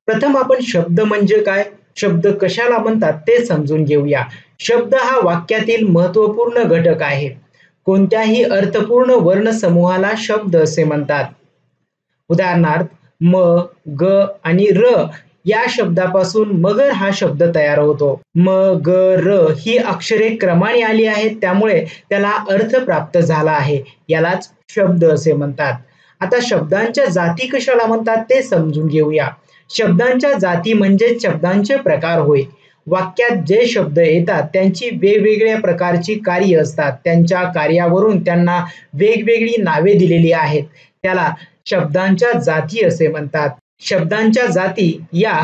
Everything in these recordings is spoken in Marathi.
प्रथम आपण शब्द म्हणजे काय, शब्द कशाला म्हणतात ते समजून घेऊया. शब्द हा वाक्यातील महत्त्वपूर्ण घटक आहे. कोणत्याही अर्थपूर्ण वर्णसमूहाला शब्द असे म्हणतात. उदाहरणार्थ म, ग आणि र या शब्दापासून मगर हा शब्द तयार होतो. म, ग, र ही अक्षरे क्रमाने आली आहेत, त्यामुळे त्याला अर्थ प्राप्त झाला आहे. यालाच शब्द असे म्हणतात. आता शब्दांच्या जाती कशाला म्हणतात ते समजून घेऊया. शब्दांच्या जाती म्हणजे शब्दांचे प्रकार होय. वाक्यात जे शब्द येतात त्यांची वेगवेगळ्या प्रकारची कार्य असतात. त्यांच्या कार्यावरून त्यांना वेगवेगळी नावे दिलेली आहेत. त्याला शब्दांच्या जाती असे म्हणतात. शब्दांच्या जाती या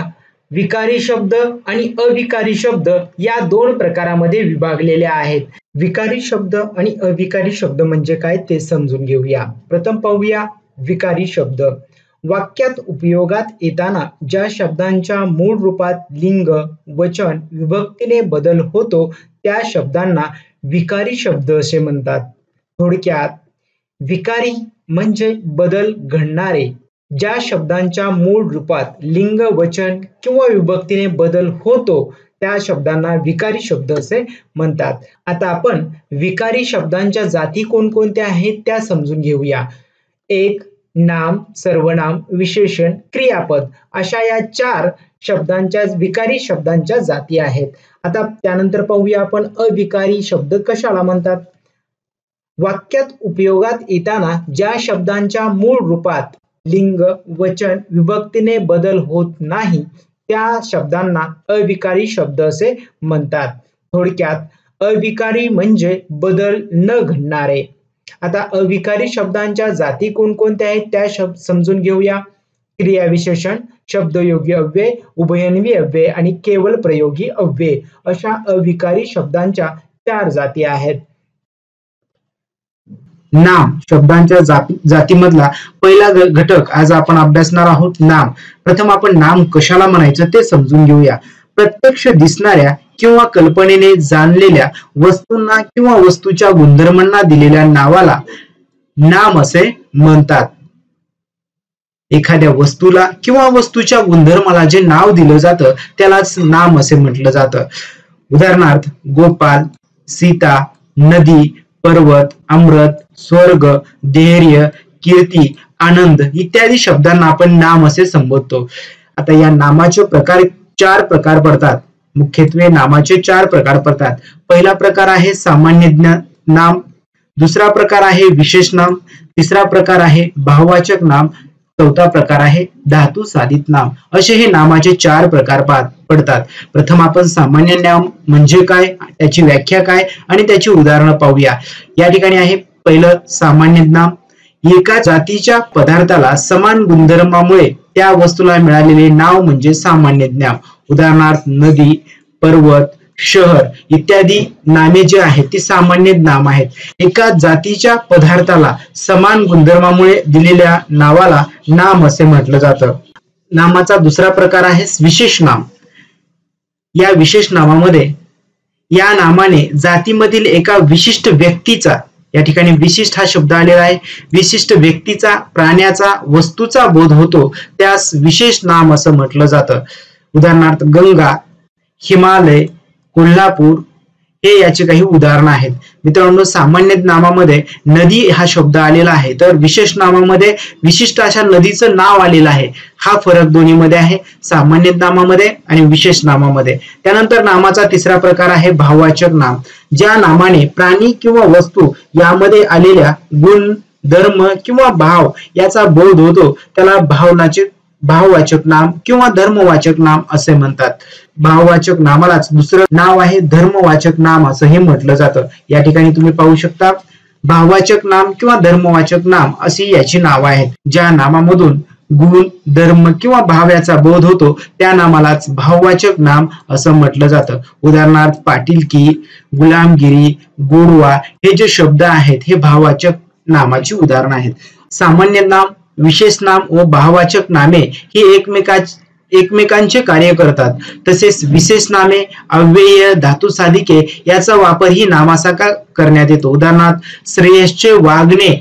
विकारी शब्द आणि अविकारी शब्द या दोन प्रकारामध्ये विभागलेल्या आहेत. विकारी शब्द आणि अविकारी शब्द म्हणजे काय ते समजून घेऊया. प्रथम पाहूया विकारी शब्द. वाक्यात उपयोगात येताना ज्या शब्दांच्या मूळ रूपात लिंग, वचन, विभक्तीने बदल होतो त्या शब्दांना विकारी शब्द असे म्हणतात. थोडक्यात विकारी म्हणजे बदल घडणारे. ज्या शब्दांच्या मूळ रूपात लिंग, वचन किंवा विभक्तीने बदल होतो त्या शब्दांना विकारी शब्द असे म्हणतात. आता आपण विकारी शब्दांच्या जाती कोणकोणत्या आहेत त्या समजून घेऊया. एक, नाम, सर्वनाम, विशेषण, क्रियापद अशा या 4 शब्दांच्या विकारी शब्दांच्या जाती आहेत. आता त्यानंतर पाहूया आपण अविकारी शब्द कशाला म्हणतात. वाक्यात उपयोगात येताना ज्या शब्दांच्या मूळ रूपात लिंग, वचन, विभक्तीने बदल होत नाही त्या शब्दांना अविकारी शब्द असे म्हणतात. थोडक्यात अविकारी म्हणजे बदल न घडणारे. आता अविकारी शब्दांच्या जाती कोणकोणत्या आहेत त्या समजून घेऊया. क्रियाविशेषण, शब्दयोगी अव्यय, उभयन्वी अव्यय आणि केवळ प्रयोगी अव्यय अशा अविकारी शब्दांच्या 4 जाती आहेत. नाम शब्दांच्या जातीमधला पहिला घटक आज आपण अभ्यासणार आहोत, नाम. प्रथम आपण नाम कशाला म्हणायचं ते समजून घेऊया. प्रत्यक्ष दिसणाऱ्या किंवा कल्पनेने जाणलेल्या वस्तूंना किंवा वस्तूच्या गुणधर्मांना दिलेल्या नावाला नाम असे म्हणतात. एखाद्या वस्तूला किंवा वस्तूच्या गुणधर्माला जे नाव दिलं जातं त्यालाच नाम असे म्हटलं जातं. उदाहरणार्थ गोपाल, सीता, नदी, पर्वत, अमृत, स्वर्ग, धैर्य, कीर्ती, आनंद इत्यादी शब्दांना आपण नाम असे संबोधतो. आता या नामाचे प्रकार 4 प्रकार पडतात. मुख्यत्वे नामाचे 4 प्रकार पडतात. पहिला प्रकार आहे सामान्य नाम, दुसरा प्रकार आहे विशेष नाम, तिसरा प्रकार आहे भाववाचक नाम, चौथा प्रकार आहे धातू साधित नाम. असे हे नामाचे 4 प्रकार पडतात. प्रथम आपण सामान्य नाम म्हणजे काय, त्याची व्याख्या काय आणि त्याची उदाहरणं पाहूया. या ठिकाणी आहे पहिलं सामान्य नाम. एका जातीच्या पदार्थाला समान गुणधर्मामुळे त्या वस्तूला मिळालेले नाव म्हणजे सामान्य नाम. उदाहरणार्थ नदी, पर्वत, शहर इत्यादी नामे जी आहेत ती सामान्य नाम आहेत. एका जातीच्या पदार्थाला समान गुणधर्मामुळे दिलेल्या नावाला नाम असे म्हटलं जातं. नामाचा दुसरा प्रकार आहे विशेष नाम. या विशेष नामामध्ये या नामाने जातीमधील एका विशिष्ट व्यक्तीचा, या ठिकाणी विशिष्ट हा शब्द आलेला आहे, विशिष्ट व्यक्तीचा, प्राण्याचा, वस्तूचा बोध होतो त्यास विशेष नाम असं म्हटलं जातं. उदाहरणार्थ गंगा, हिमालय, कोल्हापूर हे याचे काही उदाहरणं आहेत. मित्रांनो, सामान्य नामामध्ये नदी हा शब्द आलेला आहे तर विशेष नामामध्ये विशिष्ट अशा नदीचं नाव आलेलं आहे. हा फरक दोन्हीमध्ये आहे, सामान्य नामामध्ये आणि विशेष नामामध्ये. त्यानंतर नामाचा तिसरा प्रकार आहे भाववाचक नाम. ज्या नामाने प्राणी किंवा वस्तू यामध्ये आलेल्या गुण, धर्म किंवा भाव याचा बोध होतो त्याला भाववाचक नाम किंवा धर्मवाचक नाम असे म्हणतात. भाववाचक नामालाच दुसरं नाव आहे धर्मवाचक नाम असंही म्हटलं जातं. या ठिकाणी तुम्ही पाहू शकता भाववाचक नाम किंवा धर्मवाचक नाम अशी याची नावं आहेत. ज्या नामामधून गुण, धर्म किंवा भाव याचा बोध होतो त्या नामालाच भाववाचक नाम असं म्हटलं जातं. उदाहरणार्थ पाटीलकी, गुलामगिरी, गोडवा हे जे शब्द आहेत हे भाववाचक नामाची उदाहरणं आहेत. सामान्य नाम, विशेष नाम व भाववाचक नामे ही एकमेकांचे कार्य करतात. तसेच विशेष नामे, अव्यय, धातू साधिके याचा वापर ही नामासाठी करण्यात येतो. उदाहरणार्थ श्रेयसचे वागणे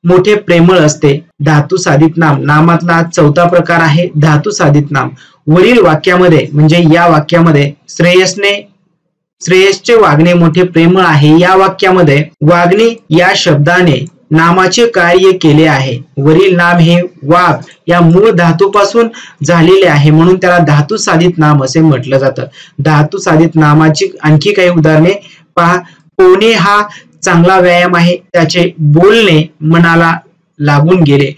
मोठे प्रेमळ असते, धातू साधित नाम नामातला चौथा प्रकार आहे धातू साधित नाम. वरील वाक्यामध्ये म्हणजे या वाक्यामध्ये श्रेयसचे वागणे मोठे प्रेमळ आहे या वाक्यामध्ये वागणे या शब्दाने नामाचे कार्य केले आहे. वरील नाम हे वाग या मूळ धातूपासून झालेले आहे म्हणून त्याला धातू साधित नाम असे म्हटलं जातं. धातू साधित नामाची आणखी काही उदाहरणे पहा. पोहणे हा चांगला व्यायाम आहे, त्याचे बोलणे मनाला लागून गेले.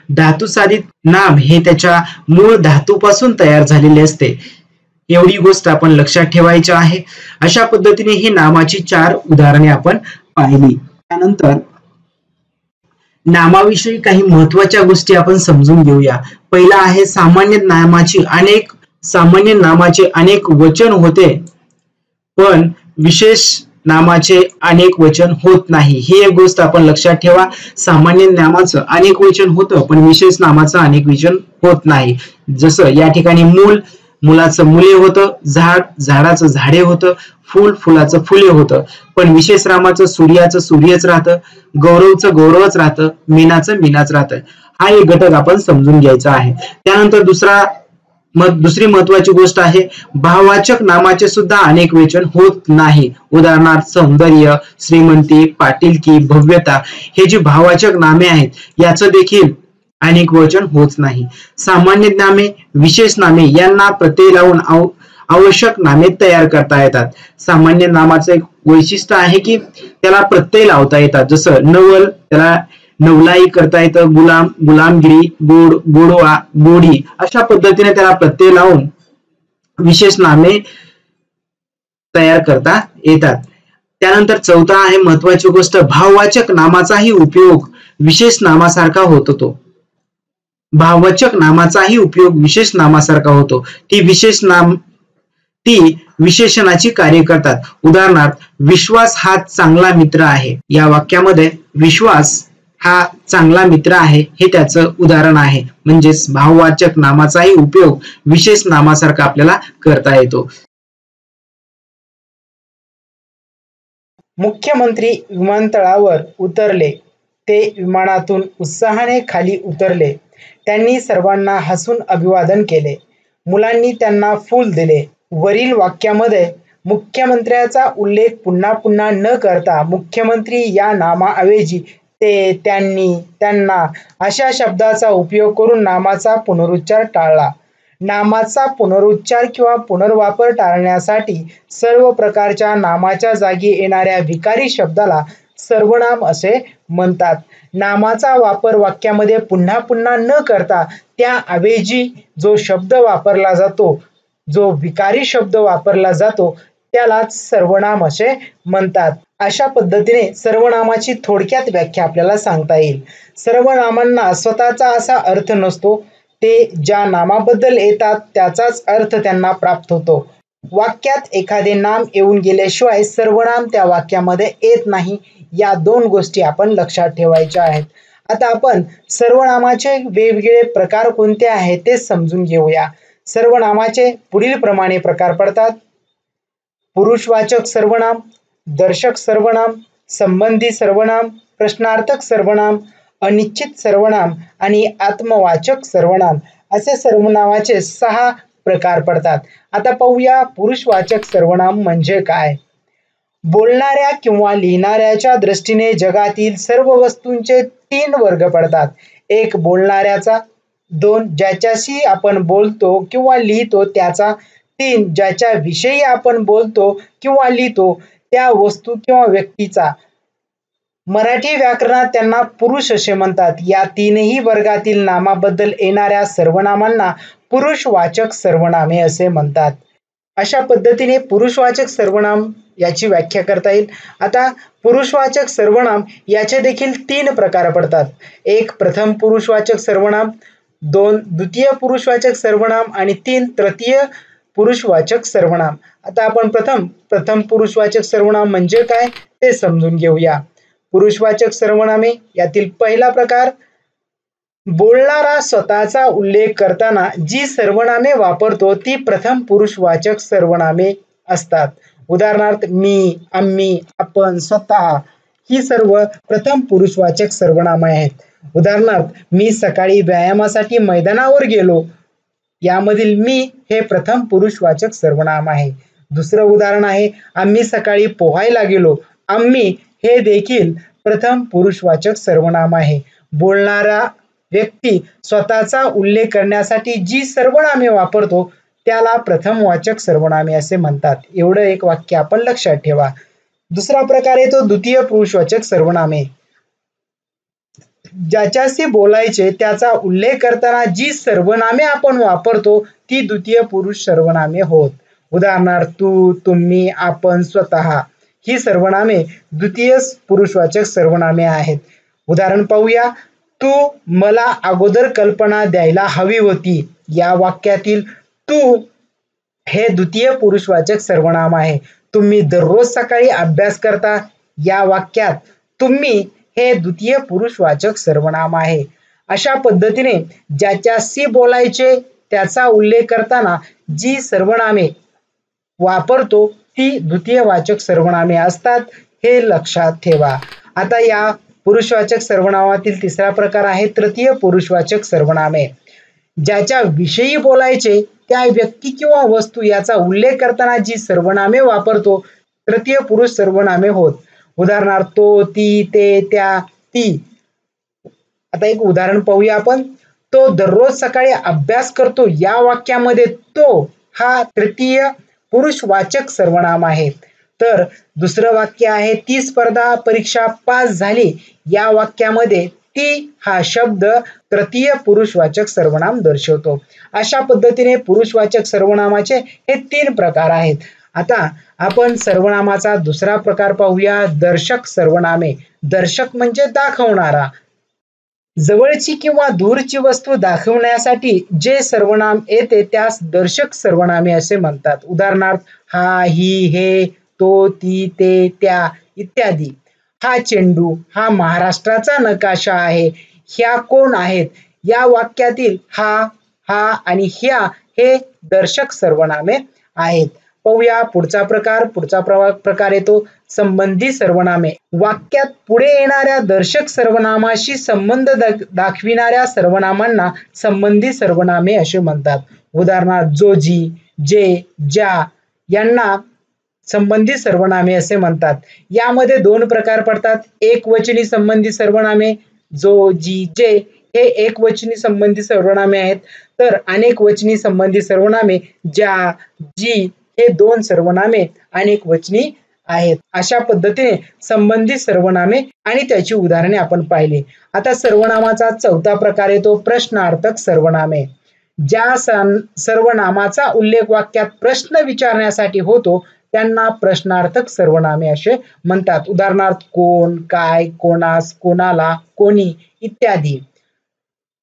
धातू साधित नाम हे त्याच्या मूळ धातूपासून तयार झालेले असते. एवढी गोष्ट आपण लक्षात ठेवायची आहे. अशा पद्धतीने ही नामाची 4 उदाहरणे आपण पाहिली. त्यानंतर नामाविषयी काही महत्वाच्या गोष्टी आपण समजून घेऊया. पहिला आहे सामान्य नामाचे अनेक वचन होते पण विशेष नामाचे अनेक वचन होत नाही. ही एक गोष्ट आपण लक्षात ठेवा. सामान्य नामाचं अनेक वचन होतं पण विशेष नामाचं अनेक वचन होत नाही. जसं या ठिकाणी मुलाचं मुले होतं, झाड झाडाचं झाडे होतं, फूल फुलाचं फुले होतं. पण विशेष नामाचं सूर्याचं सूर्यच राहतं, गौरवचं गौरवच राहतं, मीनाचं मीनाच राहतं. हा एक घटक आपण समजून घ्यायचा आहे. त्यानंतर दुसरी महत्वाची गोष्ट आहे भाववाचक नामाचे सुद्धा अनेक वचन होत नाही. उदाहरणार्थ सौंदर्य, श्रीमंती, पाटीलकी, भव्यता हे जी भाववाचक नामे आहेत याचं देखील अनेक वचन होत नाही. सामान्य नामे, विशेष नामे यांना प्रत्यय लावून आवश्यक नामे तयार करता येतात. सामान्य नामाचं एक वैशिष्ट्य आहे की त्याला प्रत्यय लावता येतात. जसं नवल त्याला नवलाई करता येतं, गुलाम गुलामगिरी, गोड गोडवा गोडी अशा पद्धतीने त्याला प्रत्यय लावून विशेष नामे तयार करता येतात. त्यानंतर चौथा आहे महत्वाची गोष्ट भाववाचक नामाचाही उपयोग विशेष नामासारखा होतो. भाववाचक नामाचाही उपयोग विशेष नामासारखा होतो. ती विशेषणाची कार्य करतात. उदाहरणार्थ विश्वास हा चांगला मित्र आहे. या वाक्यामध्ये विश्वास हा चांगला मित्र आहे हे त्याचं उदाहरण आहे. म्हणजेच भाववाचक नामाचाही उपयोग विशेष नामासारखा आपल्याला करता येतो. मुख्यमंत्री विमानतळावर उतरले. ते विमानातून उत्साहाने खाली उतरले. त्यांनी सर्वांना हसून अभिवादन केले. मुलांनी त्यांना फूल दिले. वरील वाक्यामध्ये मुख्यमंत्र्याचा उल्लेख पुन्हा पुन्हा न करता मुख्यमंत्री या नामाऐवजी ते, त्यांनी, त्यांना अशा शब्दाचा उपयोग करून नामाचा पुनरुच्चार टाळला. नामाचा पुनरुच्चार किंवा पुनर्वापर टाळण्यासाठी सर्व प्रकारच्या नामाच्या जागी येणाऱ्या विकारी शब्दाला सर्वनाम असे म्हणतात. नामाचा वापर वाक्यामध्ये पुन्हा पुन्हा न करता त्याऐवजी जो शब्द वापरला जातो, जो विकारी शब्द वापरला जातो त्यालाच सर्वनाम असे म्हणतात. अशा पद्धतीने सर्वनामाची थोडक्यात व्याख्या आपल्याला सांगता येईल. सर्वनामांना स्वतःचा असा अर्थ नसतो. ते ज्या नामाबद्दल येतात त्याचाच अर्थ त्यांना प्राप्त होतो. वाक्यात एखादे नाम येऊन गेल्याशिवाय सर्वनाम त्या वाक्यामध्ये येत नाही. या 2 गोष्टी आपण लक्षात ठेवायच्या आहेत. आता आपण सर्वनामाचे वेगवेगळे प्रकार कोणते आहेत ते समजून घेऊया. सर्वनामाचे पुढील प्रमाणे प्रकार पडतात. पुरुषवाचक सर्वनाम, दर्शक सर्वनाम, संबंधी सर्वनाम, प्रश्नार्थक सर्वनाम, अनिश्चित सर्वनाम आणि आत्मवाचक सर्वनाम असे सर्वनामाचे 6 प्रकार पडतात. आता पाहूया पुरुषवाचक सर्वनाम म्हणजे काय. बोलणाऱ्या किंवा लिहिणाऱ्याच्या दृष्टीने जगातील सर्व वस्तूंचे 3 वर्ग पडतात. 1 बोलणाऱ्याचा, 2 ज्याच्याशी आपण बोलतो किंवा लिहितो त्याचा, 3 ज्याच्या विषयी आपण बोलतो किंवा लिहितो त्या वस्तू किंवा व्यक्तीचा. मराठी व्याकरणात त्यांना पुरुष असे म्हणतात. या 3ही वर्गातील नामाबद्दल येणाऱ्या सर्वनामांना पुरुषवाचक सर्वनामे असे म्हणतात. अशा पद्धतीने पुरुषवाचक सर्वनाम याची व्याख्या करता येईल. आता पुरुषवाचक सर्वनाम याचे देखील 3 प्रकार पडतात. 1 प्रथम पुरुषवाचक सर्वनाम, 2 द्वितीय पुरुषवाचक सर्वनाम आणि 3 तृतीय पुरुषवाचक सर्वनाम. आता आपण प्रथम पुरुषवाचक सर्वनाम म्हणजे काय ते समजून घेऊया. पुरुषवाचक सर्वनामे यातील पहिला प्रकार, बोलणारा स्वतःचा उल्लेख करताना जी सर्वनामे वापरतो ती प्रथम पुरुषवाचक सर्वनामे असतात. उदाहरणार्थ मी, आम्ही, आपण, स्वतः ही सर्व प्रथम पुरुषवाचक सर्वनामे आहेत. उदाहरणार्थ, मी सकाळी व्यायामासाठी मैदानावर गेलो. यामधील मी हे प्रथम पुरुषवाचक सर्वनाम आहे. दुसरं उदाहरण आहे, आम्ही सकाळी पोहायला गेलो. आम्ही हे देखील प्रथम पुरुषवाचक सर्वनाम आहे. बोलणारा व्यक्ती स्वतःचा उल्लेख करण्यासाठी जी सर्वनामे वापरतो त्याला प्रथम वाचक सर्वनामे असे म्हणतात. एवढं एक वाक्य आपण लक्षात ठेवा. दुसरा प्रकार आहे तो द्वितीय पुरुषवाचक सर्वनामे. ज्याच्याशी बोलायचे त्याचा उल्लेख करताना जी सर्वनामे आपण वापरतो ती द्वितीय पुरुष सर्वनामे होत. उदाहरणार्थ, तू, तुम्ही, आपण, स्वतः ही सर्वनामे द्वितीय पुरुषवाचक सर्वनामे आहेत. उदाहरण पाहूया. तू मला अगोदर कल्पना द्यायला हवी होती. या वाक्यातील तू हे द्वितीय पुरुषवाचक सर्वनाम आहे. तुम्ही दररोज सकाळी अभ्यास करता. या वाक्यात तुम्ही हे द्वितीय पुरुषवाचक सर्वनाम आहे. अशा पद्धतीने ज्याच्याशी बोलायचे त्याचा उल्लेख करताना जी सर्वनामे वापरतो ती द्वितीय वाचक सर्वनामे असतात, हे लक्षात ठेवा. आता या पुरुषवाचक सर्वनामातील तिसरा प्रकार आहे तृतीय पुरुषवाचक सर्वनामे. ज्याच्या विषयी बोलायचे त्या व्यक्ती किंवा वस्तू याचा उल्लेख करताना जी सर्वनामे वापरतो तृतीय पुरुष सर्वनामे होत. उदाहरणार्थ, तो, ती, ते, त्या, ती. आता एक उदाहरण पाहूया आपण. तो दररोज सकाळी अभ्यास करतो. या वाक्यामध्ये तो हा तृतीय पुरुषवाचक सर्वनाम आहे. तर दुसरं वाक्य आहे, ती स्पर्धा परीक्षा पास झाली. या वाक्यामध्ये ती हा शब्द तृतीय पुरुषवाचक सर्वनाम दर्शवतो. अशा पद्धतीने पुरुषवाचक सर्वनामाचे हे 3 प्रकार आहेत. आता आपण सर्वनामाचा दुसरा प्रकार पाहूया, दर्शक सर्वनामे. दर्शक म्हणजे दाखवणारा. जवळची किंवा दूरची वस्तू दाखवण्यासाठी जे सर्वनाम येते त्यास दर्शक सर्वनामे असे म्हणतात. उदाहरणार्थ, हा, ही, हे, तो, ती, ते, त्या इत्यादी. हा चेंडू, हा महाराष्ट्राचा नकाशा आहे. ह्या कोण आहेत? या वाक्यातील हा, हा आणि ह्या हे दर्शक सर्वनामे आहेत. पाहूया पुढचा प्रकार. पुढचा प्रकार येतो संबंधी सर्वनामे. वाक्यात पुढे येणाऱ्या दर्शक सर्वनामाशी संबंध दाखविणाऱ्या सर्वनामांना संबंधी सर्वनामे असे म्हणतात. उदाहरणार्थ, जो, जी, जे, ज्या यांना संबंधी सर्वनामे असे म्हणतात. यामध्ये 2 प्रकार पडतात. एकवचनी संबंधी सर्वनामे जो, जी, जे हे एकवचनी संबंधी सर्वनामे आहेत. तर अनेकवचनी संबंधी सर्वनामे ज्या, जी हे 2 सर्वनामे अनेकवचनी आहेत. अशा पद्धतीने संबंधी सर्वनामे आणि त्याची उदाहरणे आपण पाहिली. आता सर्वनामाचा चौथा प्रकार येतो प्रश्नार्थक सर्वनामे. ज्या सर्वनामाचा उल्लेख वाक्यात प्रश्न विचारण्यासाठी होतो त्यांना प्रश्नार्थक सर्वनामे असे म्हणतात. उदाहरणार्थ, कोण, काय, कोणास, कोणाला, कोणी इत्यादी.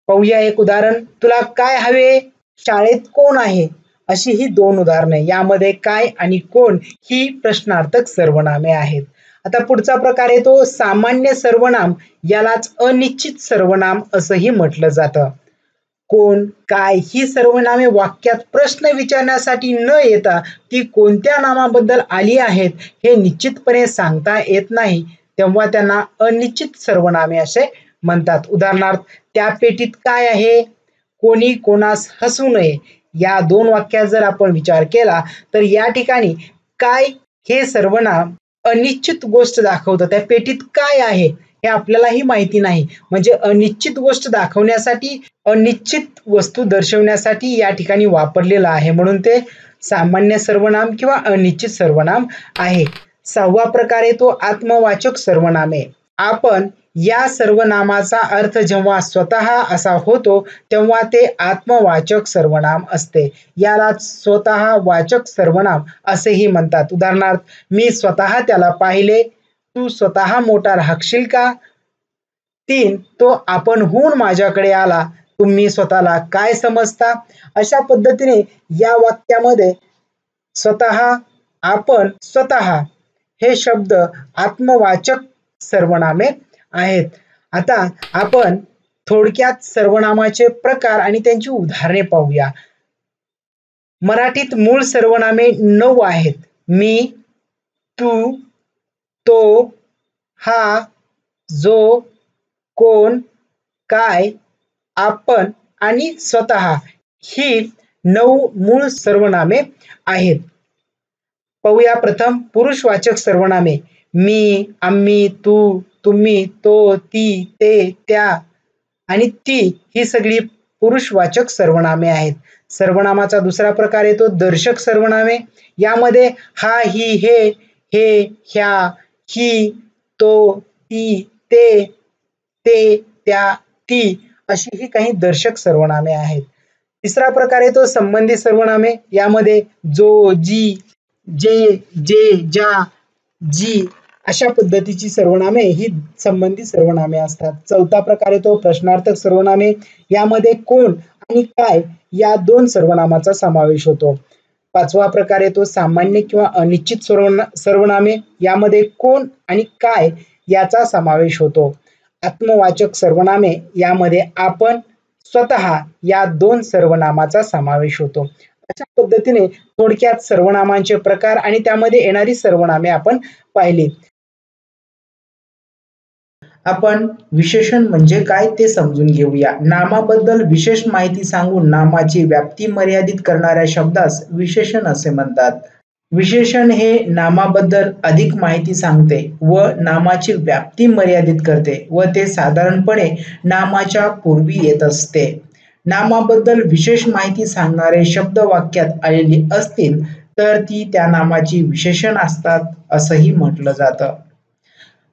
पाहूया एक उदाहरण. तुला काय हवे? शाळेत कोण आहे? अशी ही 2 उदाहरणे. यामध्ये काय आणि कोण ही प्रश्नार्थक सर्वनामे आहेत. आता पुढचा प्रकार येतो सामान्य सर्वनाम. यालाच अनिश्चित सर्वनाम असंही म्हटलं जातं. कोण, काय ही सर्वनामे वाक्यात प्रश्न विचारण्यासाठी न येता ती कोणत्या नामाबद्दल आली आहेत हे निश्चितपणे सांगता येत नाही तेव्हा त्यांना अनिश्चित सर्वनामे असे म्हणतात. उदाहरणार्थ, त्या पेटीत काय आहे? कोणी कोणास हसू नये. या 2 वाक्यात जर आपण विचार केला तर या ठिकाणी काय हे सर्वनाम अनिश्चित गोष्ट दाखवतं. त्या पेटीत काय आहे हे आपल्यालाही माहिती नाही. म्हणजे अनिश्चित गोष्ट दाखवण्यासाठी, अनिश्चित वस्तू दर्शवण्यासाठी या ठिकाणी वापरलेलं आहे. म्हणून ते सामान्य सर्वनाम किंवा अनिश्चित सर्वनाम आहे. 6वा प्रकार येतो आत्मवाचक सर्वनामे. आपण या सर्वनामाचा अर्थ जेव्हा स्वतः असा होतो तेव्हा ते आत्मवाचक सर्वनाम असते. याला स्वतः वाचक सर्वनाम असेही म्हणतात. उदाहरणार्थ, मी स्वतः त्याला पाहिले. तू स्वतः मोटार हाकशील का? 3, तो आपणहून माझ्याकडे आला. तुम्ही स्वतःला काय समजता? अशा पद्धतीने या वाक्यामध्ये स्वतः, आपण, स्वतः हे शब्द आत्मवाचक सर्वनामे आहेत. आता आपण थोडक्यात सर्वनामाचे प्रकार आणि त्यांची उदाहरणे पाहूया. मराठीत मूळ सर्वनामे 9 आहेत. मी, तू, तो, हा, जो, कोण, काय, आपण आणि स्वतः ही 9 मूळ सर्वनामे आहेत. पाहूया प्रथम पुरुषवाचक सर्वनामे. मी, आम्ही, तू, तुम्ही, तो, ती, ते, त्या आणि ती ही सगळी पुरुषवाचक सर्वनामे आहेत. सर्वनामाचा दुसरा प्रकार येतो दर्शक सर्वनामे. यामध्ये हा, ही, हे, ह्या, ही, तो, ती, ते, त्या, ती अशी ही काही दर्शक सर्वनामे आहेत. तिसरा प्रकार येतो संबंधी सर्वनामे. यामध्ये जो, जी, जे, ज्या, जी अशा पद्धतीची सर्वनामे ही संबंधी सर्वनामे असतात. चौथा प्रकार येतो प्रश्नार्थक सर्वनामे. यामध्ये कोण आणि काय या 2 सर्वनामाचा समावेश होतो. पाचवा प्रकार येतो सामान्य किंवा अनिश्चित सर्वनामे. यामध्ये कोण आणि काय याचा समावेश होतो. आत्मवाचक सर्वनामे. यामध्ये आपण, स्वतः या 2 सर्वनामाचा समावेश होतो. अशा पद्धतीने थोडक्यात सर्वनामांचे प्रकार आणि त्यामध्ये येणारी सर्वनामे आपण पाहिली. आपण विशेषण म्हणजे काय ते समजून घेऊया. नामाबद्दल विशेष माहिती सांगून नामाची व्याप्ती मर्यादित करणाऱ्या शब्दास विशेषण असे म्हणतात. विशेषण हे नामाबद्दल अधिक माहिती सांगते व नामाची व्याप्ती मर्यादित करते व ते साधारणपणे नामाच्या पूर्वी येत असते. नामाबद्दल विशेष माहिती सांगणारे शब्द वाक्यात आलेली असतील तर ती त्या नामाची विशेषण असतात असंही म्हटलं जातं.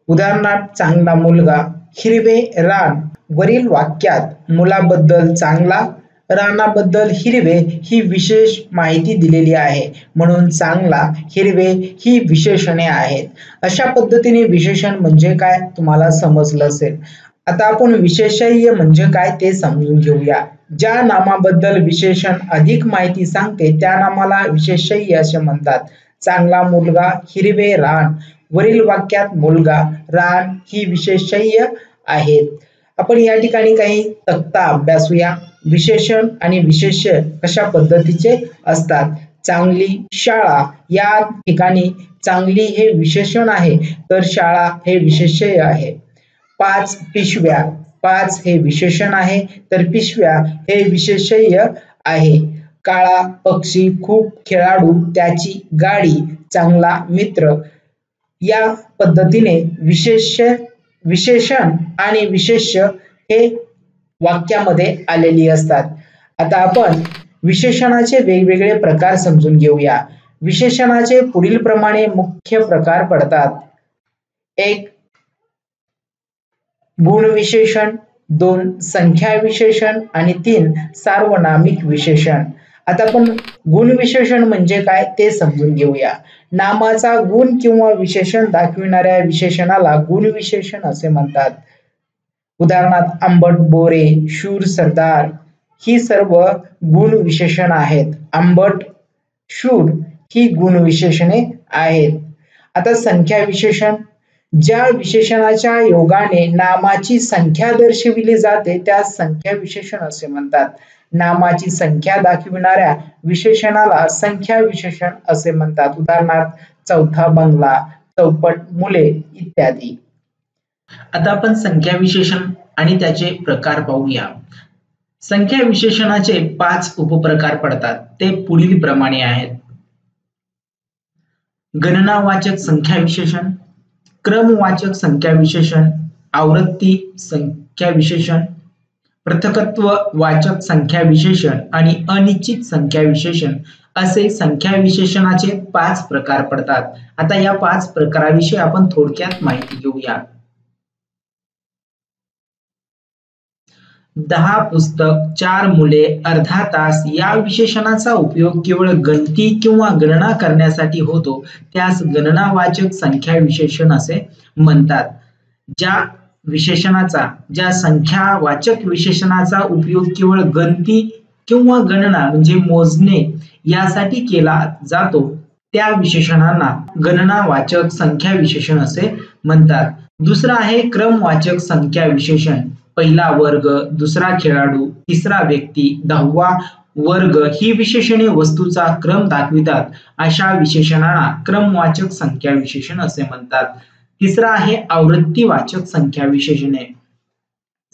उदाहरणार्थ चांगला मुलगा, हिरवे रान. वरील वाक्यात मुलाबद्दल चांगला, रानाबद्दल हिरवे ही विशेष माहिती दिलेली आहे, म्हणून चांगला, हिरवे ही विशेषणे आहेत. अशा पद्धतीने विशेषण म्हणजे काय तुम्हाला समजलं असेल. आता आपण विशेषय्य म्हणजे काय ते समजून घेऊया. ज्या नामाबद्दल विशेषण अधिक माहिती सांगते त्या नामाला विशेषय्य असे म्हणतात. चांगला मुलगा, हिरवे रान. वरील वाक्यात मुलगा, रान ही विशेषय्य आहेत. आपण या ठिकाणी काही तक्ता अभ्यासूया. विशेषण आणि विशेष्य कशा पद्धतीचे असतात. चांगली, शाळा. या ठिकाणी चांगली हे विशेषण आहे तर शाळा हे विशेष्य आहे. 5 पिशव्या. 5 हे विशेषण आहे तर पिशव्या हे विशेषय्य आहे. काळा पक्षी, खूप खेळाडू, त्याची गाडी, चांगला मित्र. या पद्धतीने विशेषण आणि विशेष्य हे वाक्यामध्ये आलेली असतात. आता आपण विशेषणाचे वेगवेगळे प्रकार समजून घेऊया. विशेषणाचे पुढील प्रमाणे मुख्य प्रकार पडतात. 1. गुण विशेषण, 2. संख्या विशेषण आणि 3. सार्वनामिक विशेषण. आता आपण गुण विशेषण म्हणजे काय ते समजून घेऊया. नामाचा गुण किंवा विशेषण दाखविणाऱ्या विशेषणाला गुण विशेषण असे म्हणतात. उदाहरणार्थ आंबट बोरे, शूर सरदार ही सर्व गुण विशेषण आहेत. आंबट, शूर ही गुण विशेषणे आहेत. आता संख्या विशेषण. ज्या विशेषणाच्या योगाने नामाची संख्या दर्शविली जाते त्यास संख्या विशेषण असे म्हणतात. नामाची संख्या दाखविणाऱ्या विशेषणाला संख्या विशेषण असे म्हणतात. उदाहरणार्थ चौथा बंगला, चौपट मुले इत्यादी. आता आपण संख्या विशेषण आणि त्याचे प्रकार पाहूया. संख्या विशेषणाचे 5 उपप्रकार पडतात. ते पुढील प्रमाणे आहेत. गणनावाचक संख्या विशेषण, क्रमवाचक संख्या विशेषण, आवृत्ती संख्या विशेषण, पृथकत्व वाचक संख्या विशेषण आणि अनिश्चित संख्या विशेषण असे संख्या विशेषणाचे 5 प्रकार पडतात. आता या 5 प्रकाराविषयी आपण थोडक्यात माहिती घेऊया. 10 पुस्तक, 4 मुले, अर्धा तास या विशेषणाचा उपयोग केवळ गणती किंवा गणना करण्यासाठी होतो त्यास गणनावाचक संख्या विशेषण असे म्हणतात. ज्या संख्यावाचक विशेषणाचा उपयोग केवळ गणती किंवा गणना म्हणजे मोजणे यासाठी केला जातो त्या विशेषणांना गणनावाचक संख्या विशेषण असे म्हणतात. दुसरा आहे क्रमवाचक संख्या विशेषण. पहिला वर्ग, दुसरा खेळाडू, तिसरा व्यक्ती, 10वा वर्ग ही विशेषणे वस्तूचा क्रम दाखवितात. अशा विशेषणांना क्रमवाचक संख्या विशेषण असे म्हणतात. तिसरा आहे आवृत्तीवाचक संख्या विशेषणे.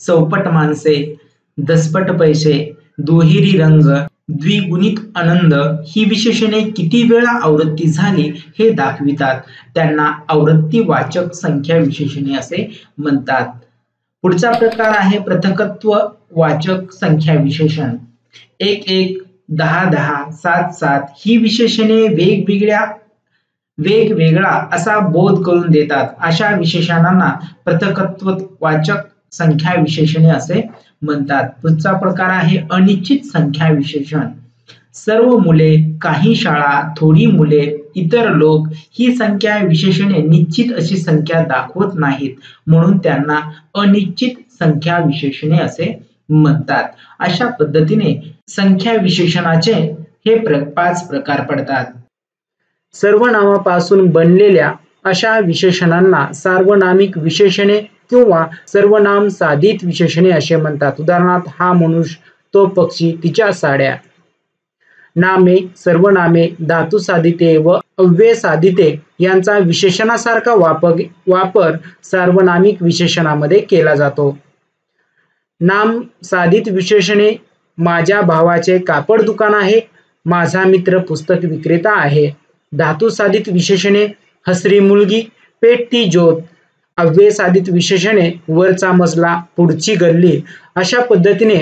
चौपट माणसे, दसपट पैसे, दुहेरी रंग, द्विगुणित आनंद ही विशेषणे किती वेळा आवृत्ती झाली हे दाखवितात. त्यांना आवृत्तीवाचक संख्या विशेषणे असे म्हणतात. पुढचा प्रकार आहे पृथकत्व वाचक संख्या विशेषण. 1-1, 10-10, 7-7 ही विशेषणे वेगवेगळा असा बोध करून देतात. अशा विशेषणांना पृथकत्व वाचक संख्या विशेषणे असे म्हणतात. पुढचा प्रकार आहे अनिश्चित संख्या विशेषण. सर्व मुले, काही शाळा, थोडी मुले, इतर लोक ही संख्या विशेषणे निश्चित अशी संख्या दाखवत नाहीत, म्हणून त्यांना अनिश्चित संख्या विशेषणे असे म्हणतात. अशा पद्धतीने संख्या विशेषणाचे हे 5 प्रकार पडतात. सर्वनामापासून बनलेल्या अशा विशेषणांना सार्वनामिक विशेषणे किंवा सर्वनाम साधित विशेषणे असे म्हणतात. उदाहरणार्थ हा मनुष्य, तो पक्षी, तिच्या साड्या. नामे, सर्वनामे, धातुसाधिते व अव्ययसाधिते यांचा विशेषणासारखा वापर सार्वनामिक विशेषणामध्ये केला जातो. नाम साधित विशेषणे माझ्या भावाचे कापड दुकान आहे, माझा मित्र पुस्तक विक्रेता आहे. धातुसाधित विशेषणे हसरी मुलगी, पेटती ज्योत. अव्ययसाधित विशेषणे वरचा मजला, पुढची गल्ली. अशा पद्धतीने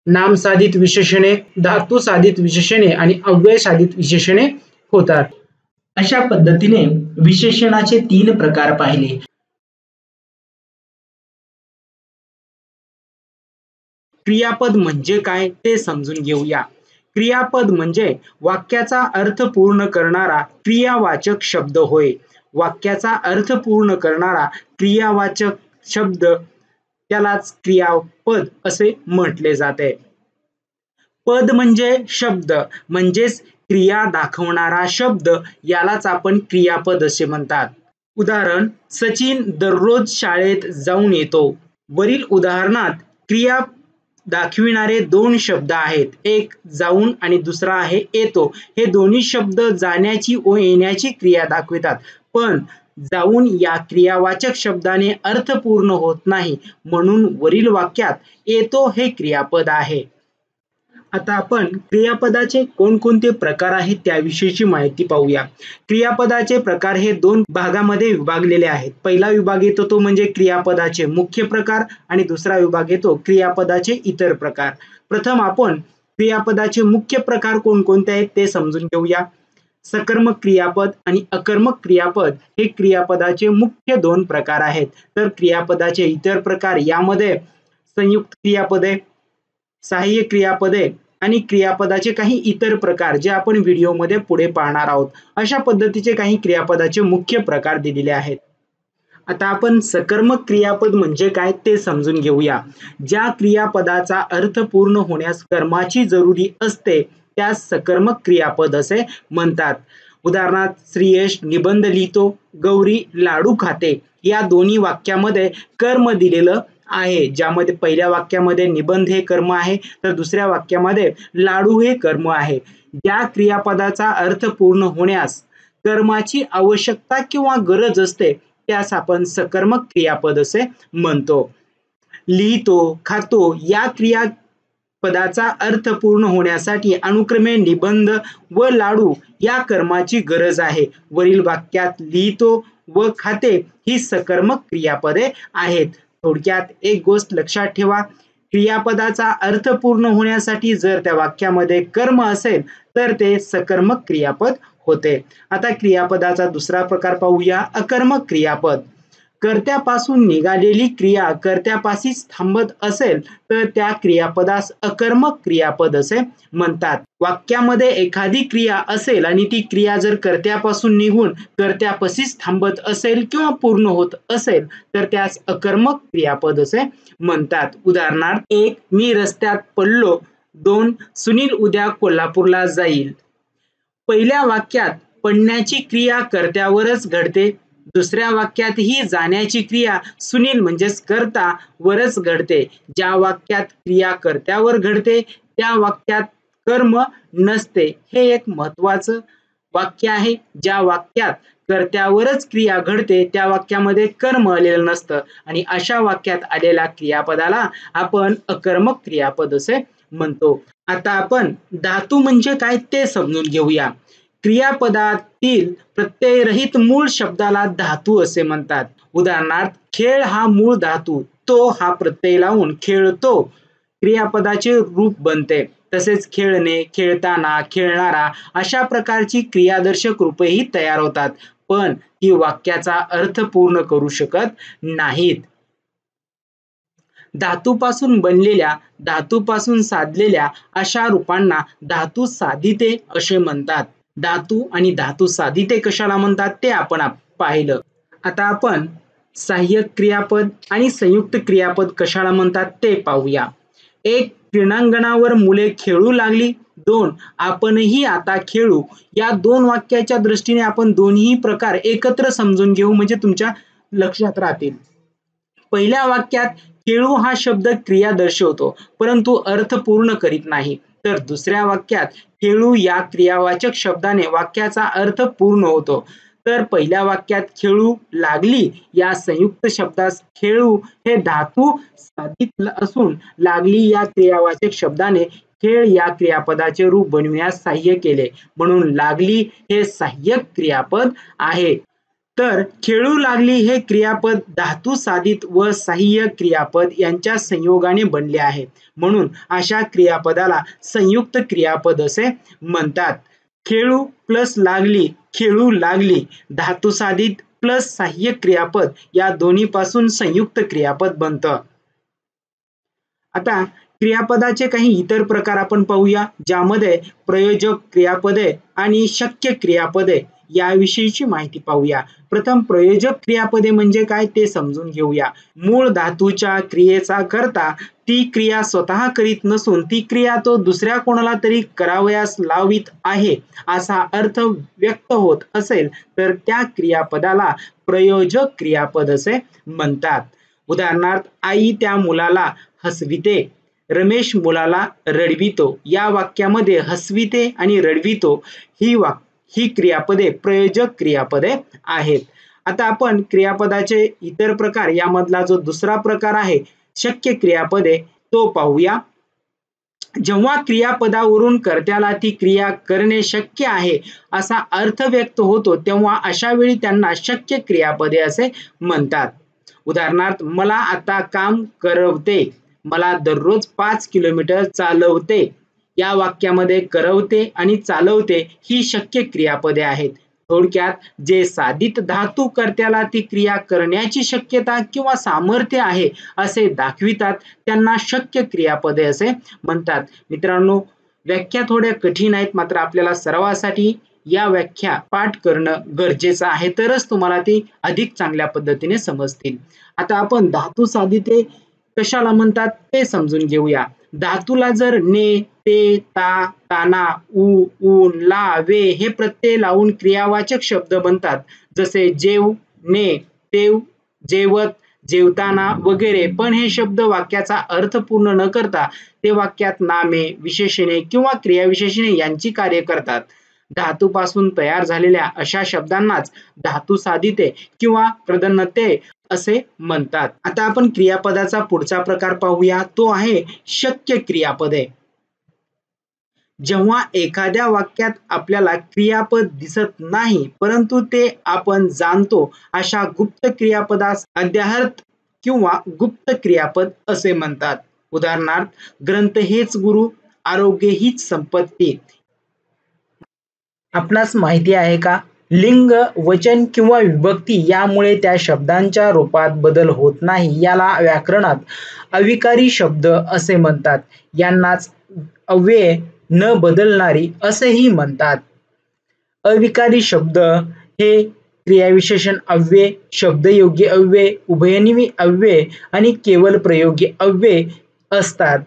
नामसाधित विशेषणे, धातुसाधित विशेषणे आणि अव्ययसाधित विशेषणे होतात. अशा पद्धतीने विशेषणाचे 3 प्रकार पाहिले. क्रियापद म्हणजे काय ते समजून घेऊया. क्रियापद म्हणजे वाक्याचा अर्थ पूर्ण करणारा क्रियावाचक शब्द होय. वाक्याचा अर्थ पूर्ण करणारा क्रियावाचक शब्द त्यालाच क्रियापद असे म्हटले जाते. पद म्हणजे शब्द म्हणजेच क्रिया दाखवणारा शब्द, यालाच आपण क्रियापद असे म्हणतात. उदाहरण, सचिन दररोज शाळेत जाऊन येतो. वरील उदाहरणात क्रिया दाखविणारे 2 शब्द आहेत. एक जाऊन आणि दुसरा आहे येतो. हे दोन्ही शब्द जाण्याची व येण्याची क्रिया दाखवितात, पण जाऊन या क्रियावाचक शब्दाने अर्थ पूर्ण होत नाही, म्हणून वरील वाक्यात येतो हे क्रियापद आहे. आता आपण क्रियापदाचे कोणकोणते प्रकार आहेत त्याविषयीची माहिती पाहूया. क्रियापदाचे प्रकार हे 2 भागामध्ये विभागलेले आहेत. पहिला विभाग येतो तो म्हणजे क्रियापदाचे मुख्य प्रकार आणि दुसरा विभाग येतो क्रियापदाचे इतर प्रकार. प्रथम आपण क्रियापदाचे मुख्य प्रकार कोणकोणते आहेत ते समजून घेऊया. सकर्मक क्रियापद आणि अकर्मक क्रियापद हे क्रियापदाचे मुख्य 2 प्रकार आहेत. तर क्रियापदाचे इतर प्रकार यामध्ये संयुक्त क्रियापदे, सहाय्य क्रियापदे आणि क्रियापदाचे काही इतर प्रकार जे आपण व्हिडिओमध्ये पुढे पाहणार आहोत. अशा पद्धतीचे काही क्रियापदाचे मुख्य प्रकार दिलेले आहेत. आता आपण सकर्मक क्रियापद म्हणजे काय ते समजून घेऊया. ज्या क्रियापदाचा अर्थ पूर्ण होण्यास कर्माची जरुरी असते त्यास सकर्मक क्रियापद असे म्हणतात. उदाहरणार्थ, श्रीयश निबंध लिहितो, गौरी लाडू खाते. या दोन्ही वाक्यामध्ये कर्म दिलेलं आहे, ज्यामध्ये पहिल्या वाक्यामध्ये निबंध हे कर्म आहे तर दुसऱ्या वाक्यामध्ये लाडू हे कर्म आहे. ज्या क्रियापदाचा अर्थ पूर्ण होण्यास कर्माची आवश्यकता किंवा गरज असते त्यास आपण सकर्मक क्रियापद असे म्हणतो. लिहितो, खातो या क्रियापदाचा अर्थ पूर्ण होण्यासाठी अनुक्रमे निबंध व लाडू या कर्माची गरज आहे. वरील वाक्यात लिहितो व खाते ही सकर्मक क्रियापदे आहेत. थोडक्यात एक गोष्ट लक्षात ठेवा, क्रियापदाचा अर्थ पूर्ण होण्यासाठी जर त्या वाक्यामध्ये कर्म असेल तर ते सकर्मक क्रियापद होते. आता क्रियापदाचा दुसरा प्रकार पाहूया, अकर्मक क्रियापद. कर्त्यापासून निघालेली क्रिया कर्त्यापाशीच थांबत असेल तर त्या क्रियापदास अकर्मक क्रियापद असे म्हणतात. वाक्यामध्ये एखादी क्रिया असेल आणि ती क्रिया जर कर्त्यापासून निघून कर्त्यापाशीच थांबत असेल किंवा पूर्ण होत असेल तर त्यास अकर्मक क्रियापद असे म्हणतात. उदाहरणार्थ, 1. मी रस्त्यात पडलो. 2. सुनील उद्या कोल्हापूरला जाईल. पहिल्या वाक्यात पडण्याची क्रिया कर्त्यावरच घडते. दुसऱ्या वाक्यात ही जाण्याची क्रिया सुनील म्हणजेच कर्ता वरच घडते. ज्या वाक्यात क्रिया कर्त्यावर घडते त्या वाक्यात कर्म नसते. हे एक महत्वाचं वाक्य आहे. ज्या वाक्यात कर्त्यावरच क्रिया घडते त्या वाक्यामध्ये कर्म आलेलं नसतं आणि अशा वाक्यात आलेल्या क्रियापदाला आपण अकर्मक क्रियापद असे म्हणतो. आता आपण धातू म्हणजे काय ते समजून घेऊया. क्रियापदातील प्रत्ययरहित मूळ शब्दाला धातू असे म्हणतात. उदाहरणार्थ खेळ हा मूळ धातू, तो हा प्रत्यय लावून खेळतो क्रियापदाचे रूप बनते. तसेच खेळणे, खेळताना, खेळणारा अशा प्रकारची क्रियादर्शक रूपेही तयार होतात, पण ती वाक्याचा अर्थ पूर्ण करू शकत नाहीत. धातूपासून बनलेल्या, धातूपासून साधलेल्या अशा रूपांना धातू साधिते असे म्हणतात. धातू आणि धातू साधिते कशाला म्हणतात ते आपण पाहिलं. आता आपण सहाय्यक क्रियापद आणि संयुक्त क्रियापद कशाला म्हणतात ते पाहूया. 1. क्रीडांगणावर मुले खेळू लागली. 2. आपणही आता खेळू. या दोन वाक्याच्या दृष्टीने आपण दोन्ही प्रकार एकत्र समजून घेऊ म्हणजे तुमच्या लक्षात राहतील. पहिल्या वाक्यात खेळू हा शब्द क्रिया दर्शवतो परंतु अर्थ पूर्ण करीत नाही, तर दुसऱ्या वाक्यात खेळू या क्रियावाचक शब्दाने वाक्याचा अर्थ पूर्ण होतो. तर पहिल्या वाक्यात खेळू लागली या संयुक्त शब्दास खेळू हे धातू साधित असून लागली या क्रियावाचक शब्दाने खेळ या क्रियापदाचे रूप बनविण्यास सहाय्य केले, म्हणून लागली हे सहाय्यक क्रियापद आहे. तर खेळू लागली हे क्रियापद धातू साधित व सहाय्यक क्रियापद यांच्या संयोगाने बनले आहे, म्हणून अशा क्रियापदाला संयुक्त क्रियापद असे म्हणतात. खेळू प्लस लागली, खेळू लागली, धातू साधित प्लस सहाय्यक क्रियापद या दोन्ही पासून संयुक्त क्रियापद बनतं. आता क्रियापदाचे काही इतर प्रकार आपण पाहूया, ज्यामध्ये प्रयोजक क्रियापदे आणि शक्य क्रियापदे याविषयीची माहिती पाहूया. प्रथम प्रयोजक क्रियापदे म्हणजे काय ते समजून घेऊया. मूळ धातूच्या क्रियेचा करता ती क्रिया स्वतः करीत नसून ती क्रिया तो दुसऱ्या कोणाला तरी करावयास लावित आहे असा अर्थ व्यक्त होत असेल तर त्या क्रियापदाला प्रयोजक क्रियापद असे म्हणतात. उदाहरणार्थ आई त्या मुलाला हसविते, रमेश मुलाला रडवितो. या वाक्यामध्ये हसविते आणि रडवितो ही क्रियापदे प्रयोजक क्रियापदे आहेत. आता आपण क्रियापदाचे इतर प्रकार यामधला जो दुसरा प्रकार आहे शक्य क्रियापदे तो पाहूया. जेव्हा क्रियापदावरून कर्त्याला ती क्रिया करणे शक्य आहे असा अर्थ व्यक्त होतो तेव्हा अशा वेळी त्यांना शक्य क्रियापदे असे म्हणतात. उदाहरणार्थ मला आता काम करवते, मला दररोज 5 किलोमीटर चालवते. या वाक्यामध्ये करवते आणि चालवते ही शक्य क्रियापदे आहेत. थोडक्यात जे साधित धातू कर्त्याला ती क्रिया करण्याची शक्यता किंवा सामर्थ्य आहे असे दाखवितात त्यांना शक्य क्रियापदे असे म्हणतात. मित्रांनो, व्याख्या थोड्या कठीण आहेत, मात्र आपल्याला सरावासाठी या व्याख्या पाठ करणं गरजेचं आहे, तरच तुम्हाला ती अधिक चांगल्या पद्धतीने समजतील. आता आपण धातू साधिते कशाला म्हणतात ते समजून घेऊया. धातूला जर ने, ते, ता, ताना, उ, ऊन, ला, वे हे प्रत्यय लावून क्रियावाचक शब्द बनतात. जसे जेव, ने, तेव, जेवत, जेवताना वगैरे. पण हे शब्द वाक्याचा अर्थ पूर्ण न करता ते वाक्यात नामे, विशेषणे किंवा क्रियाविशेषणे यांची कार्य करतात. धातूपासून तयार झालेल्या अशा शब्दांनाच धातू साधिते किंवा प्रदन्नते असे म्हणतात. आता आपण क्रियापदाचा पुढचा प्रकार पाहूया, तो आहे शक्य क्रियापदे. जेव्हा एखाद्या वाक्यात आपल्याला क्रियापद दिसत नाही परंतु ते आपण जाणतो अशा गुप्त क्रियापदास अध्याहर्थ किंवा गुप्त क्रियापद असे म्हणतात. उदाहरणार्थ ग्रंथ हेच गुरु, आरोग्य हीच संपत्ती. आपणास माहिती आहे का, लिंग, वचन किंवा विभक्ती यामुळे त्या शब्दांच्या रूपात बदल होत नाही. याला व्याकरणात अविकारी शब्द असे म्हणतात. यांनाच अव्यय न बदलणारी असेही म्हणतात. अविकारी शब्द हे क्रियाविशेषण अव्यय, शब्दयोगी अव्यय, उभयनिमी अव्यय आणि केवल प्रयोगी अव्यय असतात.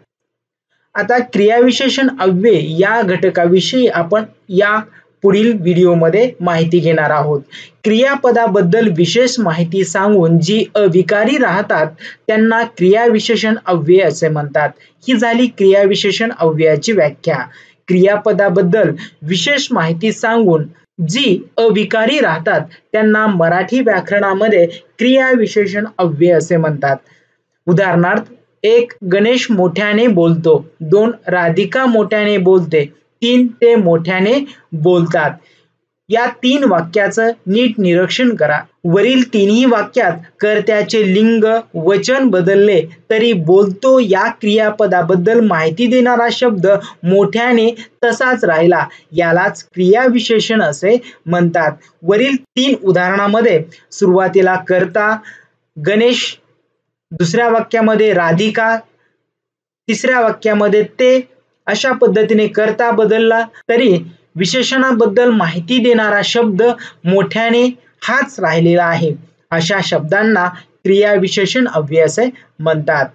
आता क्रियाविशेषण अव्यय या घटकाविषयी आपण या पुढील व्हिडिओमध्ये माहिती घेणार आहोत. क्रियापदाबद्दल विशेष माहिती सांगून जी अविकारी राहतात त्यांना क्रियाविशेषण अव्यय असे म्हणतात. ही झाली क्रियाविशेषण अव्ययाची व्याख्या. क्रियापदाबद्दल विशेष माहिती सांगून जी अविकारी राहतात त्यांना मराठी व्याकरणामध्ये क्रियाविशेषण अव्यय असे म्हणतात. उदाहरणार्थ, 1 गणेश मोठ्याने बोलतो, 2 राधिका मोठ्याने बोलते, 3 ते मोठ्याने बोलतात. या 3 वाक्याचं नीट निरीक्षण करा. वरील तिन्ही वाक्यात कर्त्याचे लिंग वचन बदलले तरी बोलतो या क्रियापदाबद्दल माहिती देणारा शब्द मोठ्याने तसाच राहिला, यालाच क्रियाविशेषण असे म्हणतात. वरील 3 उदाहरणामध्ये सुरुवातीला कर्ता गणेश, दुसऱ्या वाक्यामध्ये राधिका, तिसऱ्या वाक्यामध्ये ते, अशा पद्धतीने कर्ता बदलला तरी विशेषणाबद्दल माहिती देणारा शब्द मोठ्याने हाच राहिलेला आहे. अशा शब्दांना क्रियाविशेषण अव्यय असे म्हणतात.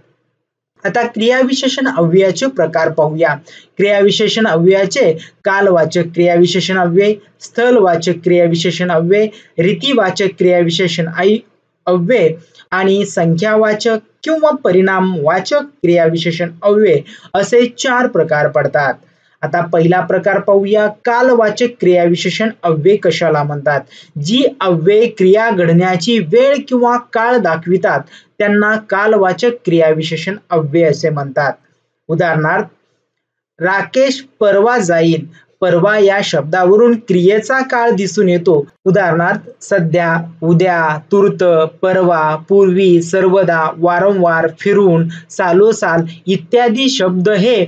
आता क्रियाविशेषण अव्ययाचे प्रकार पाहूया. क्रियाविशेषण अव्ययाचे कालवाचक क्रियाविशेषण अव्यय, स्थलवाचक क्रियाविशेषण अव्यय, रीतिवाचक क्रियाविशेषण अव्यय आणि संख्यावाचक किंवा परिणामवाचक क्रियाविशेषण अव्यय असे 4 प्रकार पडतात. आता पहिला प्रकार पाहूया. कालवाचक क्रियाविशेषण अव्यय कशाला म्हणतात? जी अव्यय क्रिया घडण्याची वेळ किंवा काळ दाखवितात त्यांना कालवाचक क्रियाविशेषण अव्यय असे म्हणतात. उदाहरणार्थ, राकेश परवा जाईल. परवा या शब्दावरून क्रियेचा काळ दिसून येतो. उदाहरणार्थ, सध्या, उद्या, तूर्त, परवा, पूर्वी, सर्वदा, वारंवार, फिरून, सालोसाल इत्यादी शब्द हे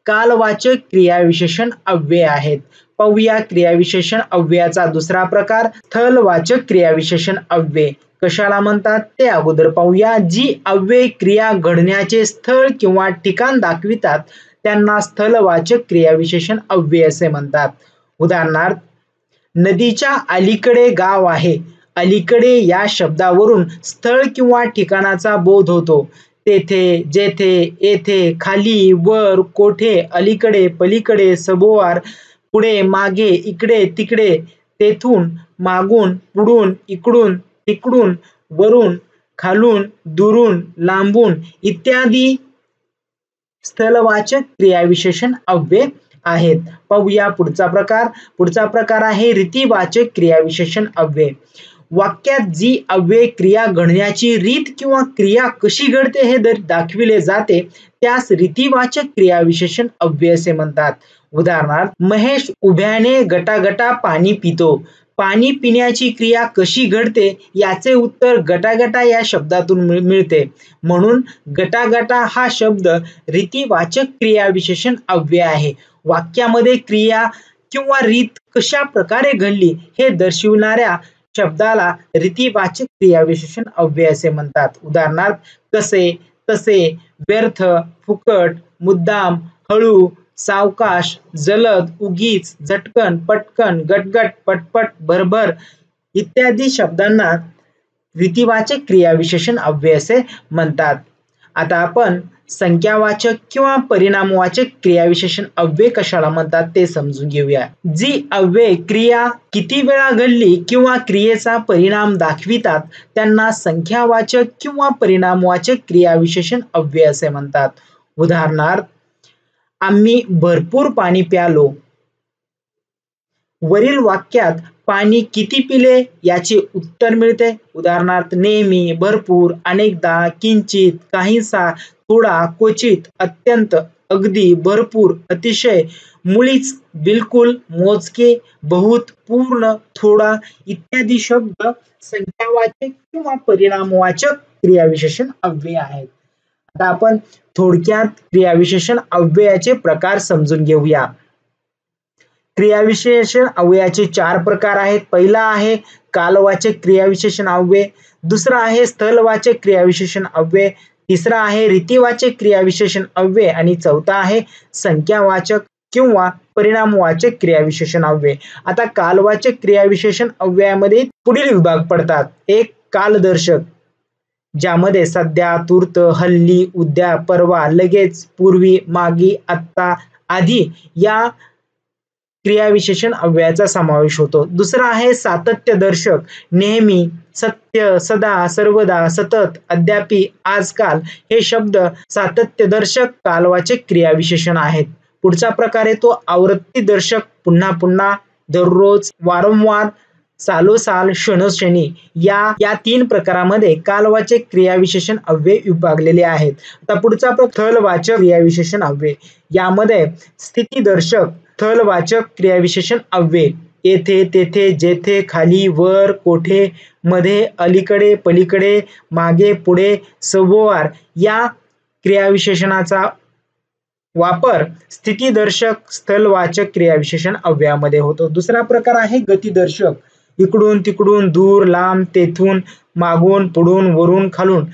कालवाचक क्रियाविशेषण अव्यय आहेत. पाहूया क्रियाविशेषण अव्ययाचा दुसरा प्रकार, स्थलवाचक क्रियाविशेषण अव्यय कशाला म्हणतात ते अगोदर पाहूया. जी अव्यय क्रिया घडण्याचे स्थळ किंवा ठिकाण दाखवितात त्यांना स्थलवाचक क्रियाविशेषण अव्यय असे म्हणतात. उदाहरणार्थ, नदीच्या अलीकडे गाव आहे. अलीकडे या शब्दावरून स्थळ किंवा ठिकाणाचा बोध होतो. तेथे, जेथे, येथे, खाली, वर, कोठे, अलीकडे, पलीकडे, सभोवार, पुढे, मागे, इकडे, तिकडे, तेथून, मागून, पुढून, इकडून, तिकडून, वरून, खालून, दुरून, लांबून इत्यादी स्थलवाचक क्रियाविशेषण अव्यय आहेत. पाहूया पुढचा प्रकार. पुढचा प्रकार आहे रीतिवाचक क्रियाविशेषण अव्यय. वाक्यात जी अव्यय क्रिया घडण्याची रीत किंवा क्रिया कशी घडते हे दाखविले जाते त्यास रीतिवाचक क्रियाविशेषण अव्यय असे म्हणतात. उदाहरणार्थ, महेश उभ्याने गटागटा पाणी पितो. पाणी पिण्याची क्रिया कशी घडते याचे उत्तर गटागटा या शब्दातून मिळते. म्हणून गटागटा हा शब्द रीतिवाचक क्रियाविशेषण अव्यय आहे. वाक्यामध्ये क्रिया किंवा रीत कशा प्रकारे घडली हे दर्शविणाऱ्या शब्दाला रीतिवाचक क्रियाविशेषण अव्यय असे म्हणतात. उदाहरणार्थ, कसे, तसे, व्यर्थ, फुकट, मुद्दाम, हळू, सावकाश, जलद, उगीच, झटकन, पटकन, गटगट, पटपट, भरभर इत्यादी शब्दांना रीतिवाचक क्रियाविशेषण अव्यय असे म्हणतात. आता आपण संख्यावाचक किंवा परिणामवाचक क्रियाविशेषण अव्यय कशाला म्हणतात ते समजून घेऊया. जी अव्यय क्रिया किती वेळा घडली किंवा क्रियेचा परिणाम दाखवितात त्यांना संख्यावाचक किंवा परिणामवाचक क्रियाविशेषण अव्यय असे म्हणतात. उदाहरणार्थ, आम्ही भरपूर पाणी प्यालो. वरील वाक्यात पाणी किती पिले याचे उत्तर मिळते. उदाहरणार्थ, नेहमी, भरपूर, अनेकदा, किंचित, काहीसा, थोडा, क्वचित, अत्यंत, अगदी, भरपूर, अतिशय, मुळीच, बिलकुल, मोजके, बहुत, पूर्ण, थोडा इत्यादी शब्द संख्यावाचक किंवा परिणामवाचक क्रियाविशेषण अव्यय आहेत. आता आपण थोडक्यात क्रियाविशेषण अव्ययाचे प्रकार समजून घेऊया. क्रियाविशेषण अव्ययाचे 4 प्रकार आहेत. पहिला आहे कालवाचक क्रियाविशेषण अव्यय, दुसरा आहे स्थलवाचक क्रियाविशेषण अव्यय, तिसरा आहे रीतिवाचक क्रियाविशेषण अव्यय आणि चौथा आहे संख्यावाचक किंवा परिणामवाचक क्रियाविशेषण अव्यय. आता कालवाचक क्रियाविशेषण अव्ययामध्ये पुढील विभाग पडतात. एक, कालदर्शक, ज्यामध्ये सध्या, तूर्त, हल्ली, उद्या, परवा, लगेच, पूर्वी, मागे, आत्ता आधी या क्रियाविशेषण अव्ययाचा समावेश होतो. दुसरा आहे सातत्यदर्शक, नेहमी, सत्य, सदा, सर्वदा, सतत, अद्यापि, आजकाल हे शब्द सातत्यदर्शक कालवाचक क्रियाविशेषण आहेत. पुढचा प्रकार आहे तो आवृत्तीदर्शक, पुन्हा पुन्हा, दररोज, वारंवार, सालोसाल, क्षणोक्षणी या 3 प्रकारामध्ये कालवाचक क्रियाविशेषण अव्यय विभागलेले आहेत. आता पुढचा स्थलवाचक क्रियाविशेषण अव्यय. यामध्ये स्थितीदर्शक स्थलवाचक क्रियाविशेषण अव्यय येथे, तेथे, जेथे, खाली, वर, कोठे, मध्ये, अलीकडे, पलीकडे, मागे, पुढे, सभोवार या क्रियाविशेषणाचा वापर स्थितीदर्शक स्थलवाचक क्रियाविशेषण अव्ययामध्ये होतो. दुसरा प्रकार आहे गतिदर्शक. इकडून तिकडून, दूर, लांब, तेथून, मागून, पुढून, वरून, खालून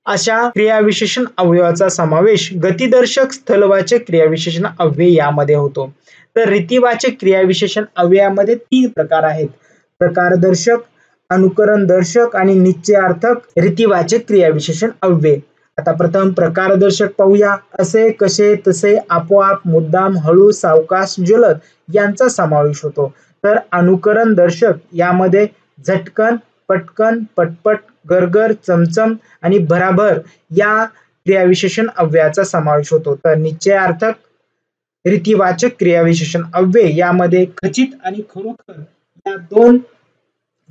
अशा क्रियाविशेषण अव्ययाचा समावेश गतिदर्शक स्थलवाचक क्रियाविशेषण अव्यय यामध्ये होतो. तर रीतिवाचक क्रियाविशेषण अव्ययामध्ये 3 प्रकार आहेत. प्रकारदर्शक, अनुकरणदर्शक आणि निश्चयार्थक रीतिवाचक क्रियाविशेषण अव्यय. आता प्रथम प्रकारदर्शक पाहूया. असे, कसे, तसे, आपोआप, मुद्दाम, हळू, सावकाश, जलद यांचा समावेश होतो. तर अनुकरण दर्शक यामध्ये झटकन, पटकन, पटपट, गरगर, चमचम आणि भराभर या क्रियाविशेषण अव्ययाचा समावेश होतो. तर निश्चयार्थक रीतिवाचक क्रियाविशेषण अव्यय यामध्ये खचित आणि खरोखर या 2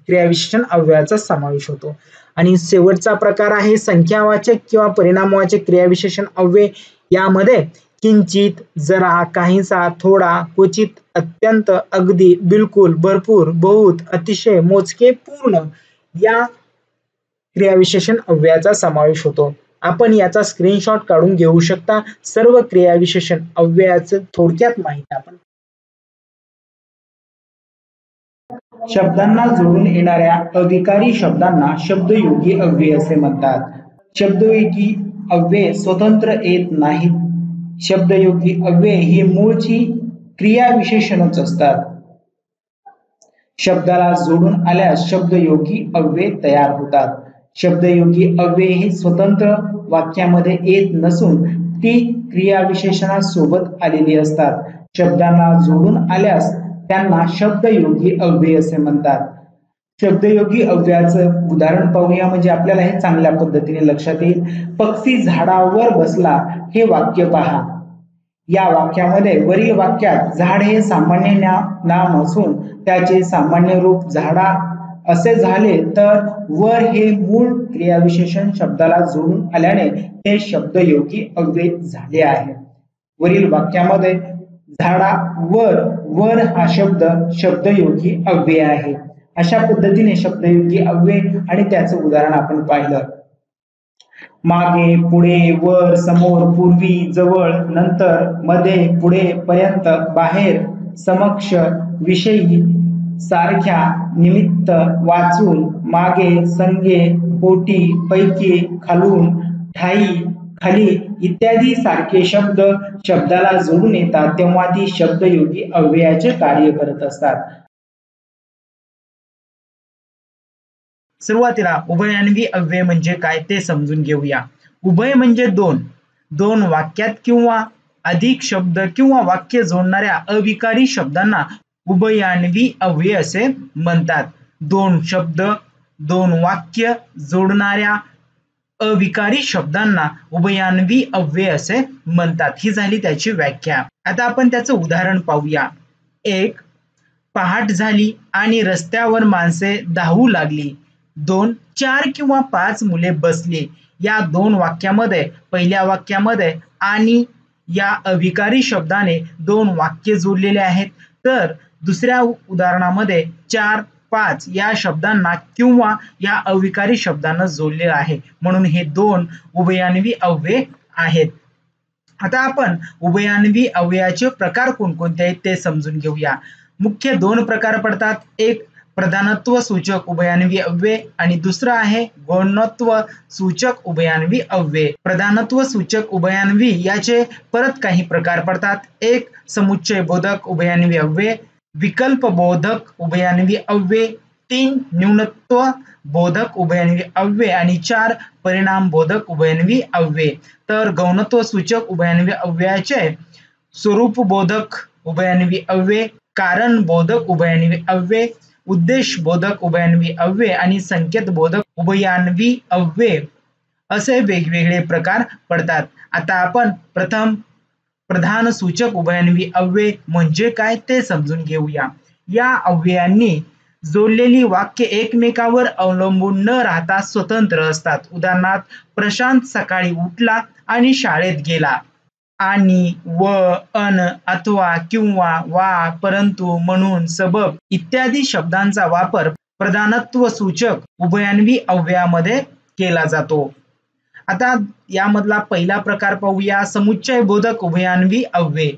क्रियाविशेषण अव्ययाचा समावेश होतो. आणि शेवटचा प्रकार आहे संख्यावाचक किंवा परिणामवाचक क्रियाविशेषण अव्यय. यामध्ये किंचित, जरा, काहीसा, थोडा, क्वचित, अत्यंत, अगदी, बिलकुल, भरपूर, बहुत, अतिशय, मोजके, पूर्ण या क्रियाविशेषण अव्ययाचा समावेश होतो. आपण याचा स्क्रीनशॉट काढून घेऊ शकता. सर्व क्रियाविशेषण अव्ययाचे थोडक्यात माहिती आपण. शब्दांना जोडून येणाऱ्या अविकारी शब्दांना शब्दयोगी अव्यय असे म्हणतात. शब्दयोगी अव्यय स्वतंत्र येत नाहीत. शब्दयोगी अव्यय ही मूळची क्रियाविशेषणच असतात. शब्दाला जोडून आल्यास शब्दयोगी अव्यय तयार होतात. शब्दयोगी अव्यय ही स्वतंत्र वाक्यामध्ये येत नसून ती क्रियाविशेषणासोबत आलेली असतात. शब्दांना जोडून आल्यास त्यांना शब्दयोगी अव्यय असे म्हणतात. शब्दयोगी अव्ययाचं उदाहरण पाहूया, म्हणजे आपल्याला हे चांगल्या पद्धतीने लक्षात येईल. पक्षी झाडावर बसला हे वाक्य पहा. या वाक्यामध्ये वरील वाक्यात झाड हे सामान्य नाम असून त्याचे सामान्य रूप झाडा असे झाले, तर वर हे मूळ क्रियाविशेषण शब्दाला जोडून आल्याने हे शब्दयोगी अव्यय झाले आहे. वरील वाक्यामध्ये झाडावर वर हा शब्द शब्दयोगी अव्यय आहे. अशा पद्धतीने शब्दयोगी अव्यय आणि त्याचं उदाहरण आपण पाहिलं. मागे, पुढे, वर, समोर, पूर्वी, जवळ, नंतर, मध्ये, पुढे, पर्यंत, बाहेर, समक्ष, विषयी, सारख्या, निमित्त, वाचून, मागे, संगे, पोटी, पैकी, खालून, ठाई, खाली इत्यादी सारखे शब्द शब्दाला जोडून येतात तेव्हा ती शब्दयोगी अव्ययाचे कार्य करत असतात. सुरुवातीला उभयान्वी अव्यय म्हणजे काय ते समजून घेऊया. उभय म्हणजे दोन वाक्यात किंवा अधिक शब्द किंवा वाक्य जोडणाऱ्या अविकारी शब्दांना उभयान्वी अव्यय असे म्हणतात. 2 शब्द 2 वाक्य जोडणाऱ्या अविकारी शब्दांना उभयान्वी अव्यय असे म्हणतात. ही झाली त्याची व्याख्या. आता आपण त्याचं उदाहरण पाहूया. 1 पहाट झाली आणि रस्त्यावर माणसे धावू लागली. 2 4 किंवा 5 मुले बसली. या 2 वाक्यामध्ये पहिल्या वाक्यामध्ये आणि या अविकारी शब्दाने 2 वाक्य जोडलेले आहेत, तर दुसऱ्या उदाहरणामध्ये 4 5 या शब्दांना किंवा या अविकारी शब्दांना जोडलेलं आहे, म्हणून हे 2 उभयान्वी अव्यय आहेत. आता आपण उभयान्वी अव्ययाचे प्रकार कोणकोणते आहेत ते समजून घेऊया. मुख्य 2 प्रकार पडतात. एक प्रधानत्व सूचक उभयान्वी अव्यय आणि दुसरं आहे गौणत्व सूचक उभयान्वी अव्यय. प्रधानत्व सूचक उभयान्वी याचे परत काही प्रकार पडतात. एक समुच्चय बोधक उभयान्वी अव्यय, विकल्प बोधक उभयान्वी अव्यय, 3 न्यूनत्व बोधक उभयान्वी अव्यय आणि 4 परिणाम बोधक उभयान्वी अव्यय. तर गौणत्व सूचक उभयान्वी अव्ययाचे स्वरूप बोधक उभयान्वी अव्यय, कारण बोधक उभयान्वी अव्यय, उद्देश बोधक उभयान्वी अव्यय आणि संकेत बोधक उभयान्वी अव्यय असे वेगवेगळे प्रकार पडतात. आता आपण प्रथम प्रधान सूचक उभयान्वी अव्यय म्हणजे काय ते समजून घेऊया. या अव्ययांनी जोडलेली वाक्य एकमेकावर अवलंबून न राहता स्वतंत्र असतात. उदाहरणार्थ, प्रशांत सकाळी उठला आणि शाळेत गेला. आणि, व, अन, अथवा, किंवा, वा, परंतु, म्हणून, सबब इत्यादी शब्दांचा वापर प्रधानत्व सूचक उभयान्वी अव्ययामध्ये केला जातो. आता यामधला पहिला प्रकार पाहूया, समुच्चय बोधक उभयान्वी अव्यय.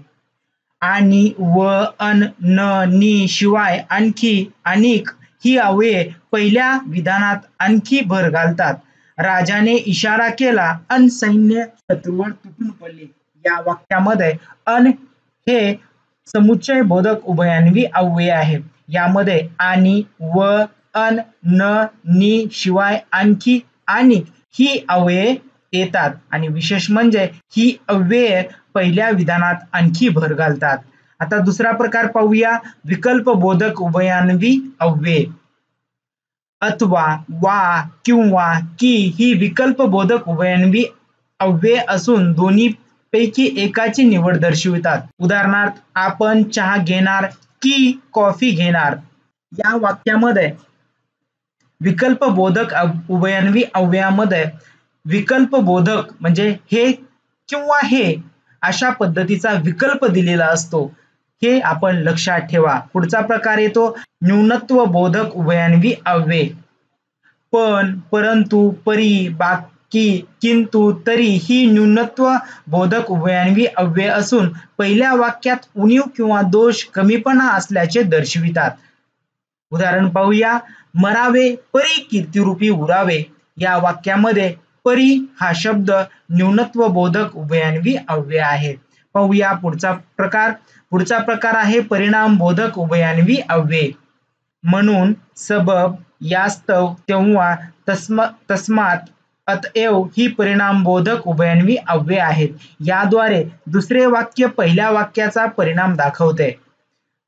आणि, व, अन, न, नी शिवाय आणखी, अनेक ही अव्यये पहिल्या विधानात आणखी भर घालतात. राजाने इशारा केला अन सैन्य शत्रूवर तुटून पडले. या वाक्यामध्ये अन हे समुच्चय बोधक उभयान्वी अव्यय आहे. यामध्ये आणि, व, अन, न, नी शिवाय आणखी, आणि ही अव्यये येतात आणि विशेष म्हणजे ही अव्यये पहिल्या विधानात आणखी भर घालतात. आता दुसरा प्रकार पाहूया, विकल्प बोधक उभयान्वी अव्यय. अथवा, वा, किंवा, की ही विकल्प बोधक उभयान्वी अव्यय असून दोन्ही पैकी एकाची निवड दर्शवितात. उदाहरणार्थ, आपण चहा घेणार की कॉफी घेणार. या वाक्यामध्ये विकल्प बोधक उभयान्वी अव्ययामध्ये विकल्प बोधक म्हणजे हे किंवा हे अशा पद्धतीचा विकल्प दिलेला असतो. हे आपण लक्षात ठेवा. पुढचा प्रकार येतो न्यूनत्व बोधक उभयान्वी अव्यय. पण, परंतु, परी, बाकी, किंतु, तरी ही न्यूनत्व बोधक उभयान्वी अव्यय असून पहिल्या वाक्यात उणीव किंवा दोष, कमीपणा असल्याचे दर्शवितात. उदाहरण पाहूया, मरावे परी कीर्तिरूपी उरावे. या वाक्यामध्ये परी हा शब्द न्यूनत्व बोधक उभयान्वी अव्यय आहे. पाहूया पुढचा प्रकार आहे परिणाम बोधक उभयान्वी अव्यय. म्हणून, सबब, यास्तव, तेव्हा, तस्मात, अतएव ही परिणाम बोधक उभयान्वी अव्यय आहेत. याद्वारे दुसरे वाक्य पहिल्या वाक्याचा परिणाम दाखवते.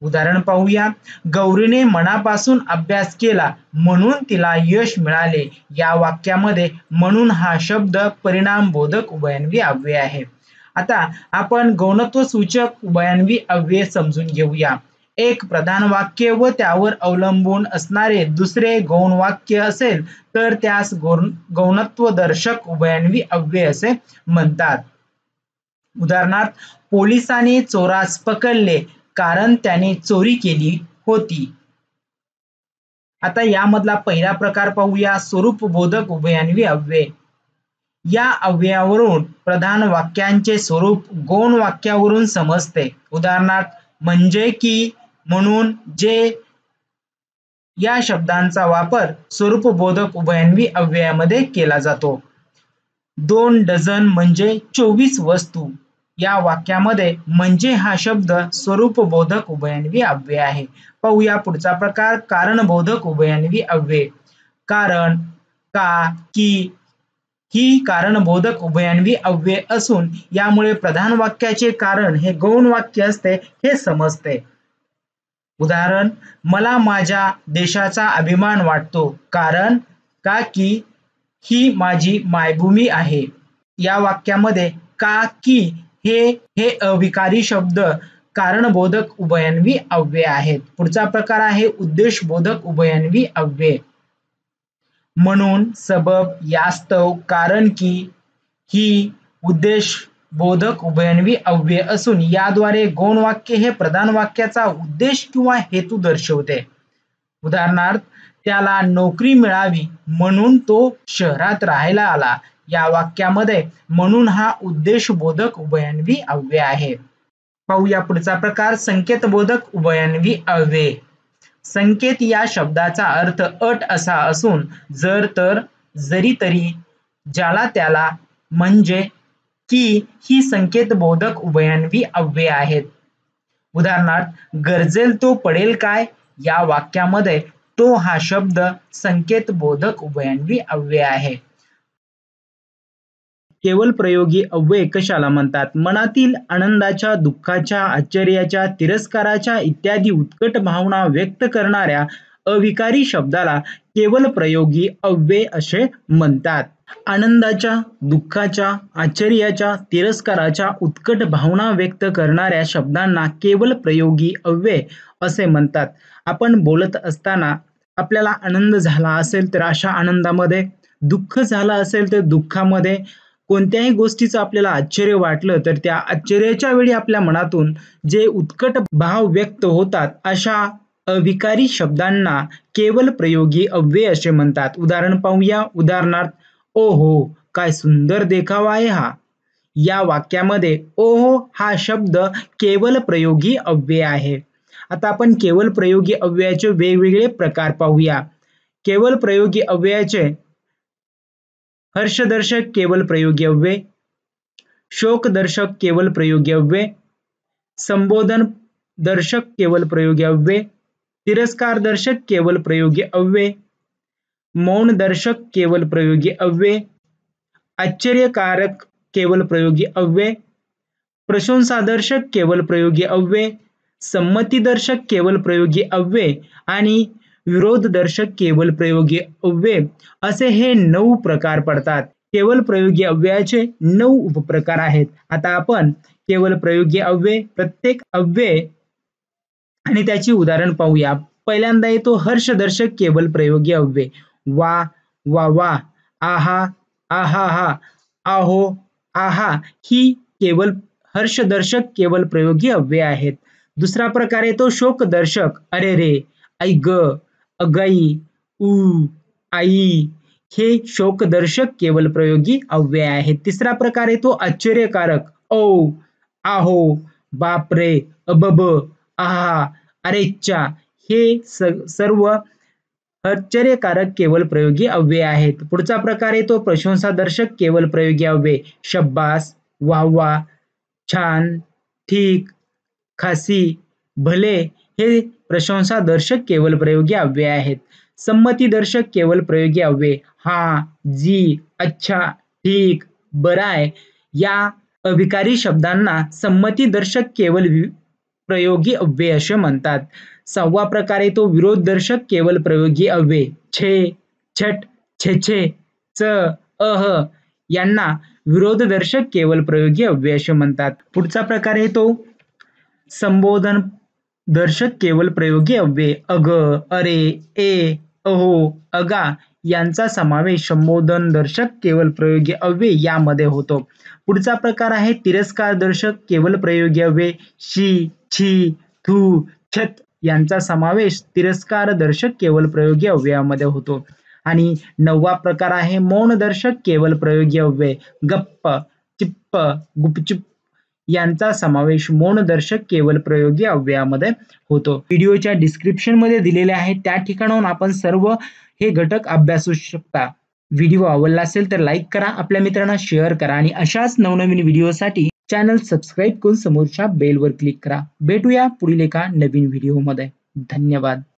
उदाहरण पाहूया, गौरीने मनापासून अभ्यास केला म्हणून तिला यश मिळाले. या वाक्यामध्ये म्हणून हा शब्द परिणाम बोधक उभयान्वी अव्यय आहे. आता आपण गौणत्व सूचक उभयान्वी अव्यय समजून घेऊया. एक प्रधान वाक्य व त्यावर अवलंबून असणारे दुसरे गौण वाक्य असेल तर त्यास गौणत्व दर्शक उभयान्वी अव्यय असे म्हणतात. उदाहरणार्थ, पोलिसांनी चोरास पकडले कारण त्याने चोरी केली होती. आता यामधला पहिला प्रकार पाहूया, स्वरूप बोधक उभयान्वी अव्यय. या अव्ययावरून प्रधान वाक्यांचे स्वरूप गौण वाक्यावरून समजते. उदाहरणार्थ, म्हणजे की, म्हणून, जे या शब्दांचा वापर स्वरूप बोधक उभयान्वी अव्ययामध्ये केला जातो. 2 डझन म्हणजे 24 वस्तू. या वाक्यामध्ये म्हणजे हा शब्द स्वरूप बोधक उभयान्वी अव्यय आहे. पाहूया पुढचा प्रकार, कारण बोधक उभयान्वी अव्यय. कारण, का, की ही कारण बोधक उभयान्वी अव्यय असून यामुळे प्रधान वाक्याचे कारण हे गौण वाक्य असते हे समजते. उदाहरण, मला माझ्या देशाचा अभिमान वाटतो कारण, का, की ही माझी मायभूमी आहे. या वाक्यामध्ये का, की हे अविकारी शब्द कारणबोधक उभयान्वी अव्यय आहेत. पुढचा प्रकार आहे उद्देशबोधक उभयान्वी अव्यय. म्हणून, सबब, यास्तव, कारण की ही उद्देश बोधक उभयान्वी अव्यय असून याद्वारे गौण वाक्य हे प्रधान वाक्याचा उद्देश किंवा हेतू दर्शवते. उदाहरणार्थ, त्याला नोकरी मिळावी म्हणून तो शहरात राहायला आला. या वाक्यामध्ये म्हणून हा उद्देश बोधक उभयान्वी अव्यय आहे. पाहूया पुढचा प्रकार, संकेत बोधक उभयान्वी अव्यय. संकेत या शब्दाचा अर्थ अट असा असून जर, तर, जरी, तरी, ज्याला, त्याला, म्हणजे, की ही संकेत बोधक उभयान्वी अव्यय आहेत. उदाहरणार्थ, गरजेल तो पडेल काय. या वाक्यामध्ये तो हा शब्द संकेत बोधक उभयान्वी अव्यय आहे. केवल प्रयोगी अव्यय कशाला म्हणतात? मनातील आनंदाच्या, दुःखाच्या, आश्चर्याच्या, तिरस्काराच्या इत्यादी उत्कट भावना व्यक्त करणाऱ्या अविकारी शब्दाला केवल प्रयोगी अव्यय असे म्हणतात. आनंदाच्या, दुःखाच्या, आश्चर्याच्या, तिरस्काराच्या उत्कट भावना व्यक्त करणाऱ्या शब्दांना केवल प्रयोगी अव्यय असे म्हणतात. आपण बोलत असताना आपल्याला आनंद झाला असेल तर अशा आनंदामध्ये, दुःख झालं असेल तर दुःखामध्ये, कोणत्याही गोष्टीचं आपल्याला आश्चर्य वाटलं तर त्या आश्चर्याच्या वेळी आपल्या मनातून जे उत्कट भाव व्यक्त होतात अशा अविकारी शब्दांना केवल प्रयोगी अव्यय असे म्हणतात. उदाहरण पाहूया. उदाहरणार्थ, ओहो काय सुंदर देखावा आहे हा. या वाक्यामध्ये ओहो हा शब्द केवल प्रयोगी अव्यय आहे. आता आपण केवल प्रयोगी अव्ययाचे वेगवेगळे प्रकार पाहूया. केवल प्रयोगी अव्ययाचे हर्षदर्शक केवल प्रयोगी अव्यय, शोकदर्शक केवल प्रयोगी अव्यय, संबोधन दर्शक केवल प्रयोगी अव्यय, तिरस्कार दर्शक केवल प्रयोगी अव्यय, मौन दर्शक केवल प्रयोगी अव्यय, आश्चर्यकारक केवल प्रयोगी अव्यय, प्रशंसादर्शक केवल प्रयोगी अव्यय, संमतीदर्शक केवल प्रयोगी अव्यय आणि विरोधदर्शक केवल प्रयोगी अव्यय असे हे 9 प्रकार पडतात. केवल प्रयोगी अव्ययाचे 9 उपप्रकार आहेत. आता आपण केवल प्रयोगी अव्यय, प्रत्येक अव्यय आणि त्याची उदाहरण पाहूया. पहिल्यांदा येतो हर्षदर्शक केवल प्रयोगी अव्यय. वा, वा वा, आहा, आहा हा, आहो, आहा ही केवल हर्षदर्शक केवल प्रयोगी अव्यय आहेत. दुसरा प्रकार येतो शोकदर्शक. अरे रे, ऐ ग, अगाई, ऊ, आई हे शोकदर्शक केवल प्रयोगी अव्यय आहेत. तिसरा प्रकार येतो आश्चर्यकारक. ओ, आहो, बापरे, अबब, आहा, अरेच्चा हे सर्व आश्चर्यकारक केवल प्रयोगी अव्यय आहेत. पुढचा प्रकार येतो प्रशंसादर्शक केवल प्रयोगी अव्यय. शब्बास, वाह वाह, छान, ठीक, खासी, भले हे प्रशंसादर्शक केवल प्रयोगी अव्यय आहेत. संमतीदर्शक केवल प्रयोगी अव्यय. हा, जी, अच्छा, ठीक, बराय या अविकारी शब्दांना संमतीदर्शक केवल प्रयोगी अव्यय असे म्हणतात. 6वा प्रकार येतो विरोधदर्शक केवल प्रयोगी अव्यय. छे, छट, छे छे, च, अह यांना विरोधदर्शक केवल प्रयोगी अव्यय असे म्हणतात. पुढचा प्रकार येतो संबोधन दर्शक केवल प्रयोगी अव्यय. अग, अरे, ए, अहो, अगा यांचा समावेश संबोधन दर्शक केवल प्रयोगी अव्यय यामध्ये होतो. पुढचा प्रकार आहे तिरस्कार दर्शक केवल प्रयोगी अव्यय. शी, छी, थू, छत यांचा समावेश तिरस्कार दर्शक केवल प्रयोगी अव्ययामध्ये होतो. आणि 9वा प्रकार आहे मौन दर्शक केवल प्रयोगी अव्यय. गप्प, चिप्प, गुपचूप यांचा समावेश मौन दर्शक केवल प्रयोगी अव्ययामध्ये होतो. व्हिडिओच्या डिस्क्रिप्शन मध्ये दिलेले आहे त्या ठिकाणाहून आपण सर्व हे घटक अभ्यासू शकता. व्हिडिओ आवडला असेल तर लाईक करा, आपल्या मित्रांना शेअर करा आणि अशाच नवनवीन व्हिडिओसाठी चॅनल सबस्क्राईब करून समोरच्या बेलवर क्लिक करा. भेटूया पुढील एका नवीन व्हिडिओमध्ये. धन्यवाद.